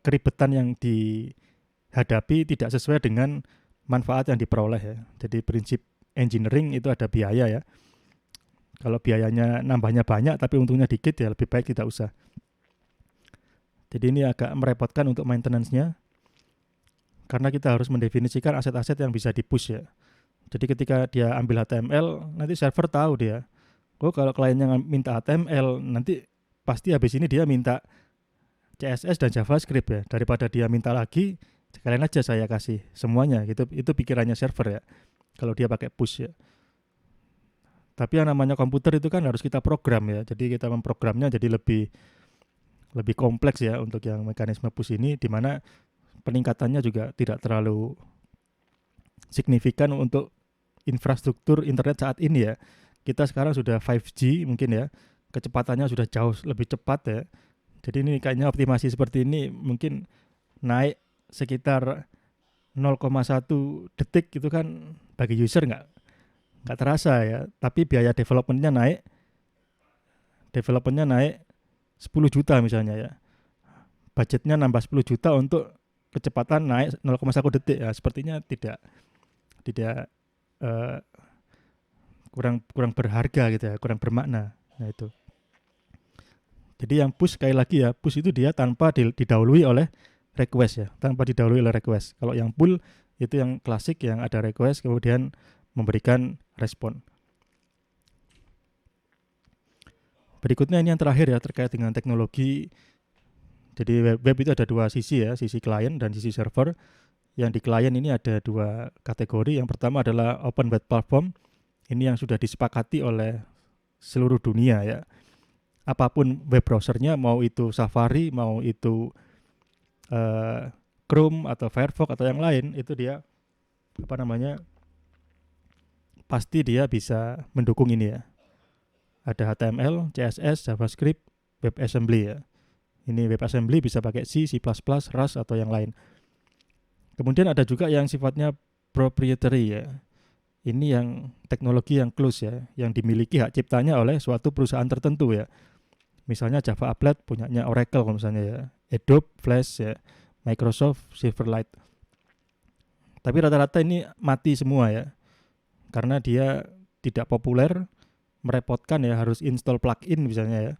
keribetan yang dihadapi tidak sesuai dengan manfaat yang diperoleh ya. Jadi prinsip engineering itu ada biaya ya. Kalau biayanya nambahnya banyak tapi untungnya dikit ya lebih baik tidak usah. Jadi ini agak merepotkan untuk maintenance-nya karena kita harus mendefinisikan aset-aset yang bisa di-push ya. Jadi ketika dia ambil HTML, nanti server tahu dia, oh kalau kliennya minta HTML, nanti pasti habis ini dia minta CSS dan JavaScript ya. Daripada dia minta lagi, sekalian aja saya kasih semuanya gitu. Itu pikirannya server ya. Kalau dia pakai push ya. Tapi yang namanya komputer itu kan harus kita program ya. Jadi kita memprogramnya jadi lebih kompleks ya untuk yang mekanisme push ini, di mana peningkatannya juga tidak terlalu signifikan untuk infrastruktur internet saat ini ya. Kita sekarang sudah 5G mungkin ya, kecepatannya sudah jauh lebih cepat ya. Jadi ini kayaknya optimasi seperti ini mungkin naik sekitar 0,1 detik itu kan bagi user nggak terasa ya. Tapi biaya developmentnya naik 10 juta misalnya ya. Budgetnya nambah 10 juta untuk kecepatan naik 0,1 detik ya. Sepertinya tidak kurang berharga gitu ya, kurang bermakna. Nah itu. Jadi yang push sekali lagi ya, push itu dia tanpa didahului oleh request ya, tanpa didahului oleh request. Kalau yang pull itu yang klasik yang ada request kemudian memberikan respon. Berikutnya ini yang terakhir ya terkait dengan teknologi. Jadi web itu ada dua sisi ya, sisi klien dan sisi server. Yang di klien ini ada dua kategori. Yang pertama adalah open web platform. Ini yang sudah disepakati oleh seluruh dunia ya. Apapun web browsernya, mau itu Safari, mau itu Chrome atau Firefox atau yang lain, itu dia pasti dia bisa mendukung ini ya. Ada HTML, CSS, JavaScript, WebAssembly ya. Ini WebAssembly bisa pakai C, C++, Rust atau yang lain. Kemudian ada juga yang sifatnya proprietary ya. Ini yang teknologi yang close ya, yang dimiliki hak ciptanya oleh suatu perusahaan tertentu ya. Misalnya Java Applet punyanya Oracle kalau misalnya ya, Adobe Flash ya, Microsoft Silverlight. Tapi rata-rata ini mati semua ya. Karena dia tidak populer, merepotkan ya, harus install plugin misalnya ya.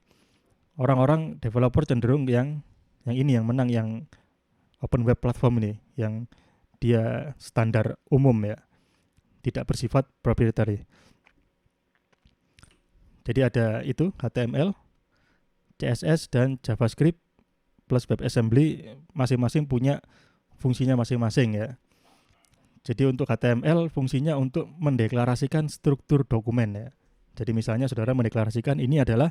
Orang-orang developer cenderung yang ini yang menang, yang open web platform ini, yang dia standar umum ya, tidak bersifat proprietary. Jadi ada itu HTML, CSS dan JavaScript plus WebAssembly masing-masing punya fungsinya masing-masing ya. Jadi untuk HTML fungsinya untuk mendeklarasikan struktur dokumen ya. Jadi misalnya saudara mendeklarasikan ini adalah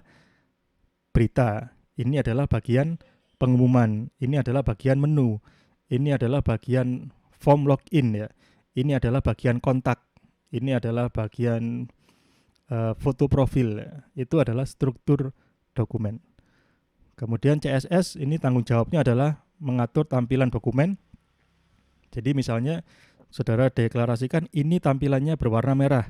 berita, ini adalah bagian pengumuman, ini adalah bagian menu, ini adalah bagian form login ya, ini adalah bagian kontak, ini adalah bagian foto profil ya. Itu adalah struktur dokumen. Kemudian CSS ini tanggung jawabnya adalah mengatur tampilan dokumen. Jadi misalnya saudara deklarasikan ini tampilannya berwarna merah,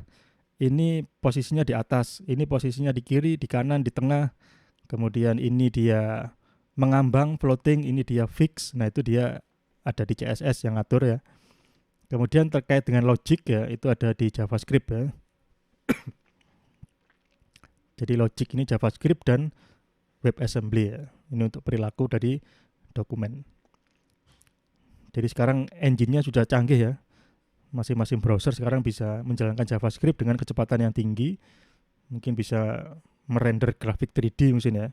ini posisinya di atas, ini posisinya di kiri, di kanan, di tengah. Kemudian ini dia mengambang, floating, ini dia fix. Nah itu dia ada di CSS yang ngatur ya. Kemudian terkait dengan logic ya, itu ada di JavaScript ya. Jadi logic ini JavaScript dan WebAssembly ya. Ini untuk perilaku dari dokumen. Jadi sekarang engine-nya sudah canggih ya. Masing-masing browser sekarang bisa menjalankan JavaScript dengan kecepatan yang tinggi. Mungkin bisa merender grafik 3D mungkin ya.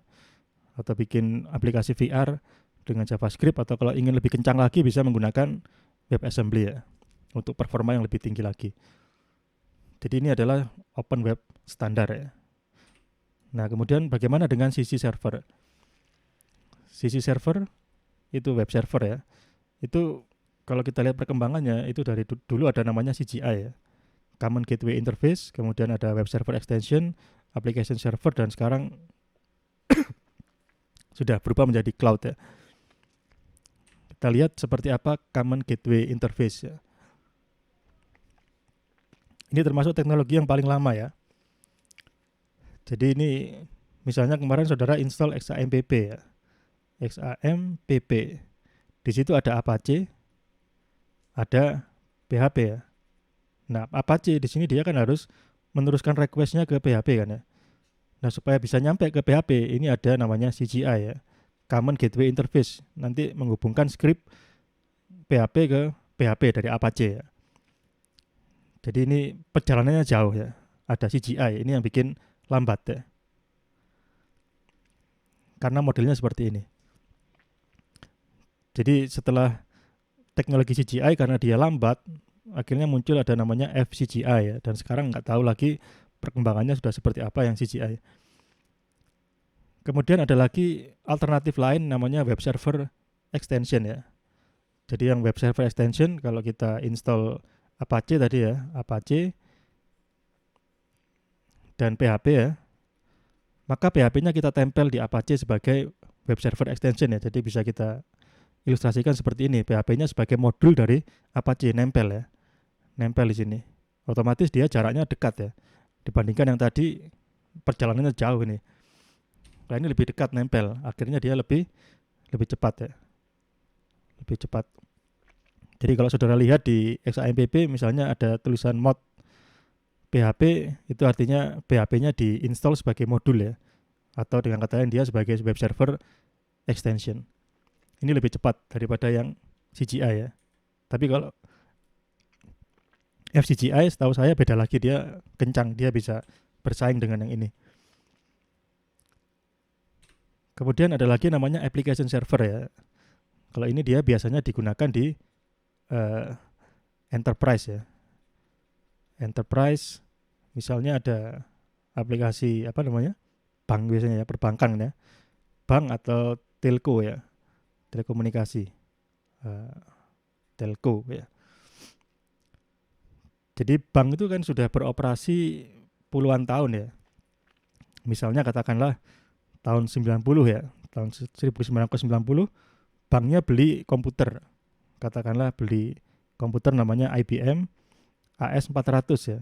Atau bikin aplikasi VR dengan JavaScript. Atau kalau ingin lebih kencang lagi bisa menggunakan WebAssembly ya. Untuk performa yang lebih tinggi lagi. Jadi ini adalah open web standar ya. Nah kemudian bagaimana dengan sisi server? Sisi server itu web server ya. Itu kalau kita lihat perkembangannya itu dari dulu ada namanya CGI ya, Common Gateway Interface, kemudian ada Web Server Extension, Application Server, dan sekarang sudah berubah menjadi cloud ya. kita lihat seperti apa Common Gateway Interface ya. Ini termasuk teknologi yang paling lama ya. Jadi ini misalnya kemarin saudara install XAMPP ya. XAMPP. Di situ ada Apache, ada PHP ya. Nah, Apache di sini dia kan harus meneruskan request-nya ke PHP kan ya. Nah, supaya bisa nyampe ke PHP, ini ada namanya CGI ya. Common Gateway Interface. Nanti menghubungkan script PHP ke PHP dari Apache ya. Jadi ini perjalanannya jauh ya. Ada CGI, ini yang bikin lambat ya. Karena modelnya seperti ini. Jadi setelah teknologi CGI karena dia lambat, akhirnya muncul ada namanya FCGI ya. Dan sekarang nggak tahu lagi perkembangannya sudah seperti apa yang CGI. Kemudian ada lagi alternatif lain namanya Web Server Extension ya. Jadi yang Web Server Extension kalau kita install Apache tadi ya, Apache dan PHP ya, maka PHP-nya kita tempel di Apache sebagai Web Server Extension ya. Jadi bisa kita ilustrasikan seperti ini, PHP-nya sebagai modul dari Apache, nempel ya. Nempel di sini. Otomatis dia jaraknya dekat ya. Dibandingkan yang tadi perjalanannya jauh ini. Nah, ini lebih dekat nempel. Akhirnya dia lebih cepat ya. Lebih cepat. Jadi kalau saudara lihat di XAMPP misalnya ada tulisan mod PHP, itu artinya PHP-nya diinstal sebagai modul ya. Atau dengan kata lain dia sebagai web server extension. Ini lebih cepat daripada yang CGI ya. Tapi kalau FCGI setahu saya beda lagi, dia kencang, dia bisa bersaing dengan yang ini. Kemudian ada lagi namanya application server ya. Kalau ini dia biasanya digunakan di enterprise ya. Enterprise misalnya ada aplikasi apa namanya? Bank biasanya ya, perbankan ya. Bank atau telco ya. Telekomunikasi. Telco ya. Jadi bank itu kan sudah beroperasi puluhan tahun ya. Misalnya katakanlah tahun 90 ya. Tahun 1990 banknya beli komputer. Katakanlah beli komputer namanya IBM AS400 ya.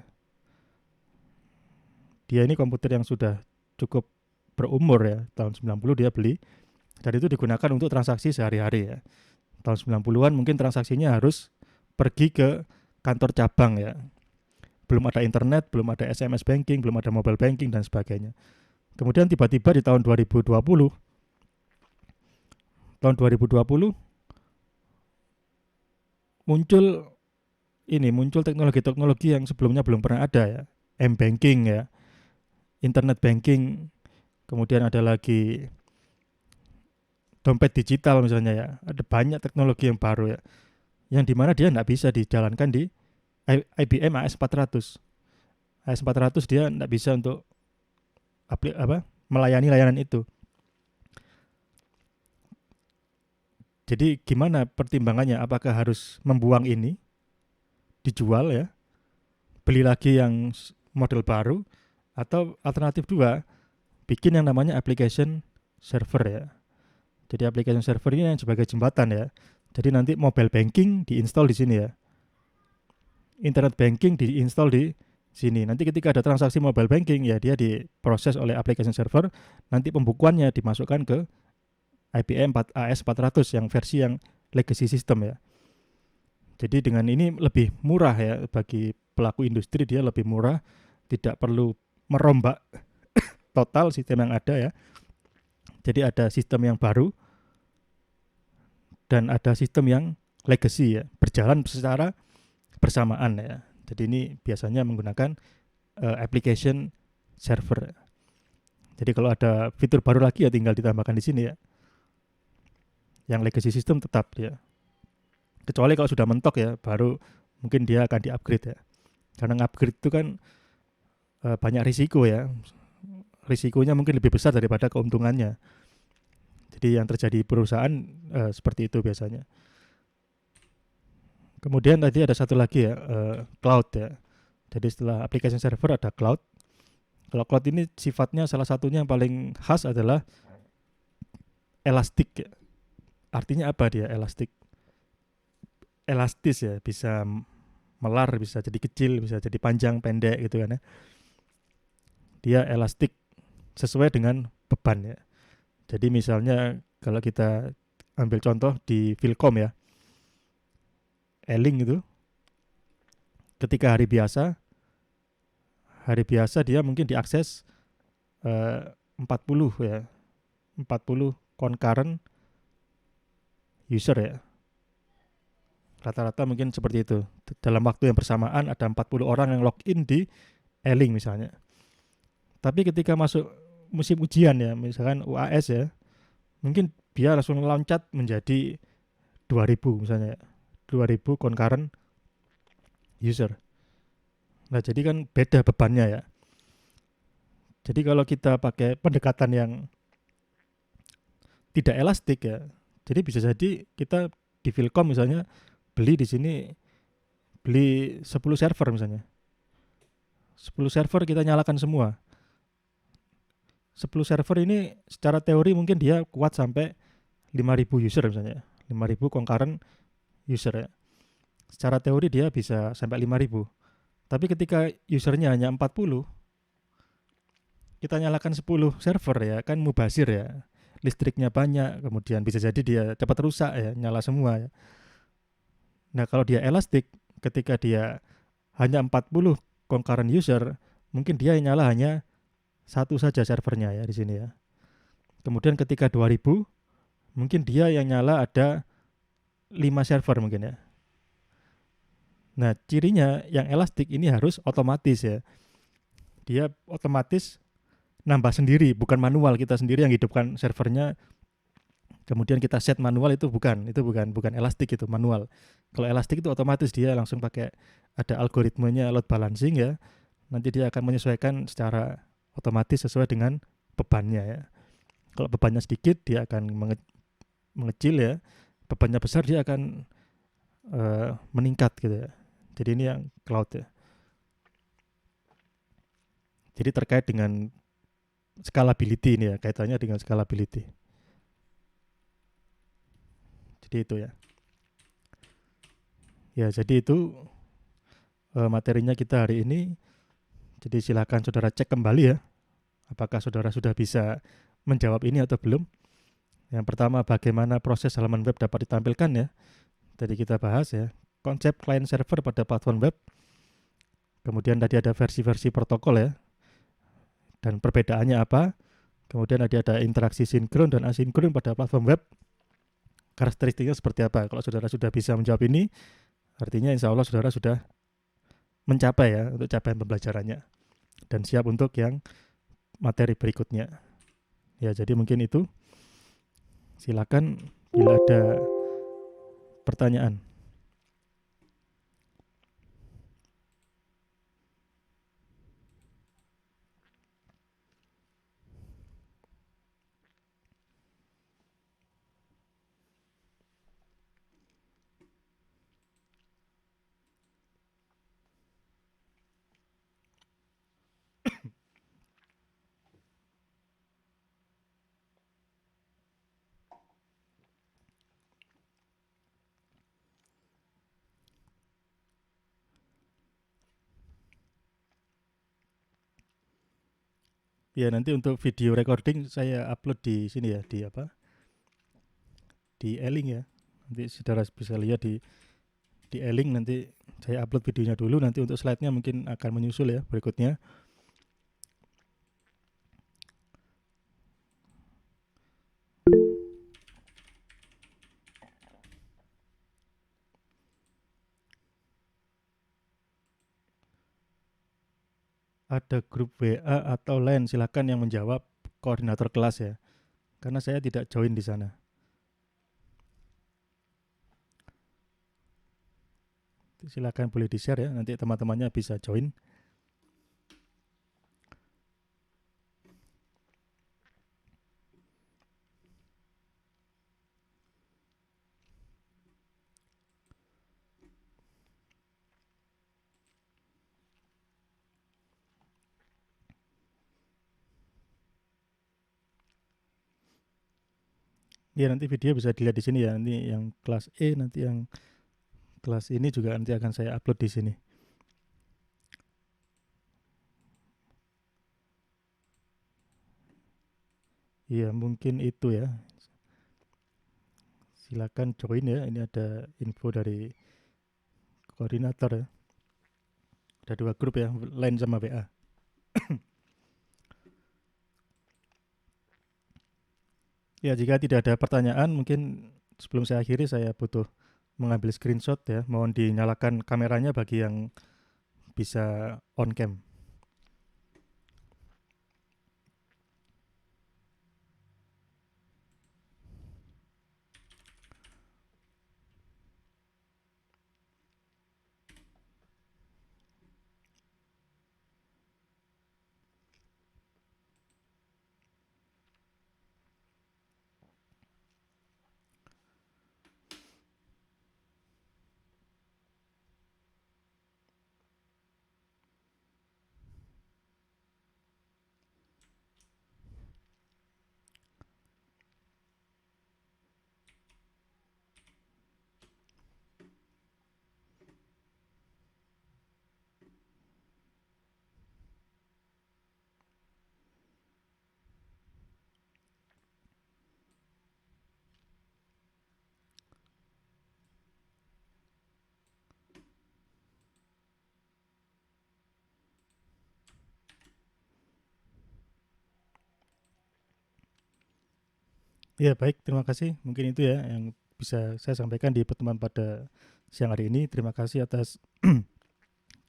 Dia ini komputer yang sudah cukup berumur ya. Tahun 90 dia beli. Dan itu digunakan untuk transaksi sehari-hari ya. Tahun 90-an mungkin transaksinya harus pergi ke kantor cabang ya. Belum ada internet, belum ada SMS banking, belum ada mobile banking dan sebagainya. Kemudian tiba-tiba di tahun 2020 muncul teknologi-teknologi yang sebelumnya belum pernah ada ya. M-banking ya, internet banking, kemudian ada lagi dompet digital misalnya ya. Ada banyak teknologi yang baru ya, yang dimana dia tidak bisa dijalankan di IBM AS400. AS400 dia tidak bisa untuk melayani layanan itu. Jadi gimana pertimbangannya? Apakah harus membuang ini, dijual ya, beli lagi yang model baru, atau alternatif dua, bikin yang namanya application server ya. Jadi application server ini yang sebagai jembatan ya. Jadi nanti mobile banking diinstal di sini ya. Internet banking diinstal di sini. Nanti ketika ada transaksi mobile banking ya dia diproses oleh application server, nanti pembukuannya dimasukkan ke IBM AS400 yang versi yang legacy system ya. Jadi dengan ini lebih murah ya bagi pelaku industri, dia lebih murah, tidak perlu merombak total sistem yang ada ya. Jadi ada sistem yang baru dan ada sistem yang legacy ya, berjalan secara bersamaan ya. Jadi ini biasanya menggunakan application server. Jadi kalau ada fitur baru lagi ya tinggal ditambahkan di sini ya. Yang legacy system tetap dia. Kecuali kalau sudah mentok ya, baru mungkin dia akan di-upgrade ya. Karena upgrade itu kan banyak risiko ya. Risikonya mungkin lebih besar daripada keuntungannya. Jadi yang terjadi perusahaan seperti itu biasanya. Kemudian tadi ada satu lagi ya, cloud ya. Jadi setelah application server ada cloud. Kalau cloud ini sifatnya salah satunya yang paling khas adalah elastik ya. Artinya apa dia elastik? elastis ya, bisa melar, bisa jadi kecil, bisa jadi panjang, pendek gitu kan ya. Dia elastik sesuai dengan beban ya. Jadi misalnya kalau kita ambil contoh di Vilcom ya, Eling itu ketika hari biasa dia mungkin diakses 40 ya, 40 concurrent user ya. Rata-rata mungkin seperti itu. Dalam waktu yang bersamaan ada 40 orang yang login di Eling misalnya. Tapi ketika masuk musim ujian ya, misalkan UAS ya, mungkin dia langsung loncat menjadi 2000 misalnya. 2000 concurrent user. Nah, jadi kan beda bebannya ya. Jadi kalau kita pakai pendekatan yang tidak elastik ya, jadi bisa jadi kita di Vilcom misalnya beli di sini, beli 10 server misalnya. 10 server kita nyalakan semua. 10 server ini secara teori mungkin dia kuat sampai 5000 user misalnya. 5000 concurrent user ya. Secara teori dia bisa sampai 5000. Tapi ketika usernya hanya 40, kita nyalakan 10 server ya, kan mubazir ya. Listriknya banyak, kemudian bisa jadi dia cepat rusak ya, nyala semua ya. Nah, kalau dia elastik, ketika dia hanya 40 concurrent user, mungkin dia yang nyala hanya satu saja servernya ya di sini ya. Kemudian ketika 2000, mungkin dia yang nyala ada 5 server mungkin ya. Nah, cirinya yang elastik ini harus otomatis ya. Dia otomatis nambah sendiri, bukan manual, kita sendiri yang hidupkan servernya. Kemudian kita set manual, itu bukan elastik, itu manual. Kalau elastik itu otomatis dia langsung pakai, ada algoritmenya load balancing ya. Nanti dia akan menyesuaikan secara otomatis sesuai dengan bebannya ya. Kalau bebannya sedikit dia akan mengecil ya. Bebannya besar dia akan meningkat gitu ya. Jadi ini yang cloud ya. Jadi terkait dengan scalability ini ya, kaitannya dengan scalability. Jadi itu ya. Ya, jadi itu materinya kita hari ini. Jadi silakan saudara cek kembali ya, apakah saudara sudah bisa menjawab ini atau belum. Yang pertama, bagaimana proses halaman web dapat ditampilkan ya. Tadi kita bahas ya, konsep client server pada platform web. Kemudian tadi ada versi-versi protokol ya, dan perbedaannya apa. Kemudian ada interaksi sinkron dan asinkron pada platform web. Karakteristiknya seperti apa. Kalau saudara sudah bisa menjawab ini, artinya insya Allah saudara sudah mencapai ya untuk capaian pembelajarannya. Dan siap untuk yang materi berikutnya. Ya, jadi mungkin itu. Silakan bila ada pertanyaan. Ya, nanti untuk video recording saya upload di sini ya, di apa? Di Eling ya. Nanti saudara bisa lihat di Eling, nanti saya upload videonya dulu, nanti untuk slide-nya mungkin akan menyusul ya berikutnya. Ada grup WA atau lain, silakan yang menjawab koordinator kelas ya. Karena saya tidak join di sana. Silakan boleh di-share ya, nanti teman-temannya bisa join. Ya, nanti video bisa dilihat di sini ya. Nanti yang kelas E, nanti yang kelas ini juga nanti akan saya upload di sini. Iya, mungkin itu ya. Silakan join ya. Ini ada info dari koordinator ya. Ada 2 grup ya, Line sama WA. Ya, jika tidak ada pertanyaan, mungkin sebelum saya akhiri saya butuh mengambil screenshot ya. Mohon dinyalakan kameranya bagi yang bisa on cam. Ya, baik, terima kasih. Mungkin itu ya yang bisa saya sampaikan di pertemuan pada siang hari ini. Terima kasih atas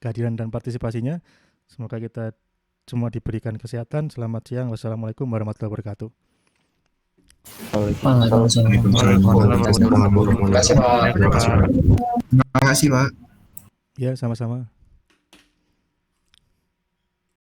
kehadiran dan partisipasinya. Semoga kita semua diberikan kesehatan. Selamat siang. Wassalamualaikum warahmatullahi wabarakatuh. Waalaikumsalam warahmatullahi wabarakatuh. Terima kasih, Pak. Terima kasih, Pak. Ya, sama-sama.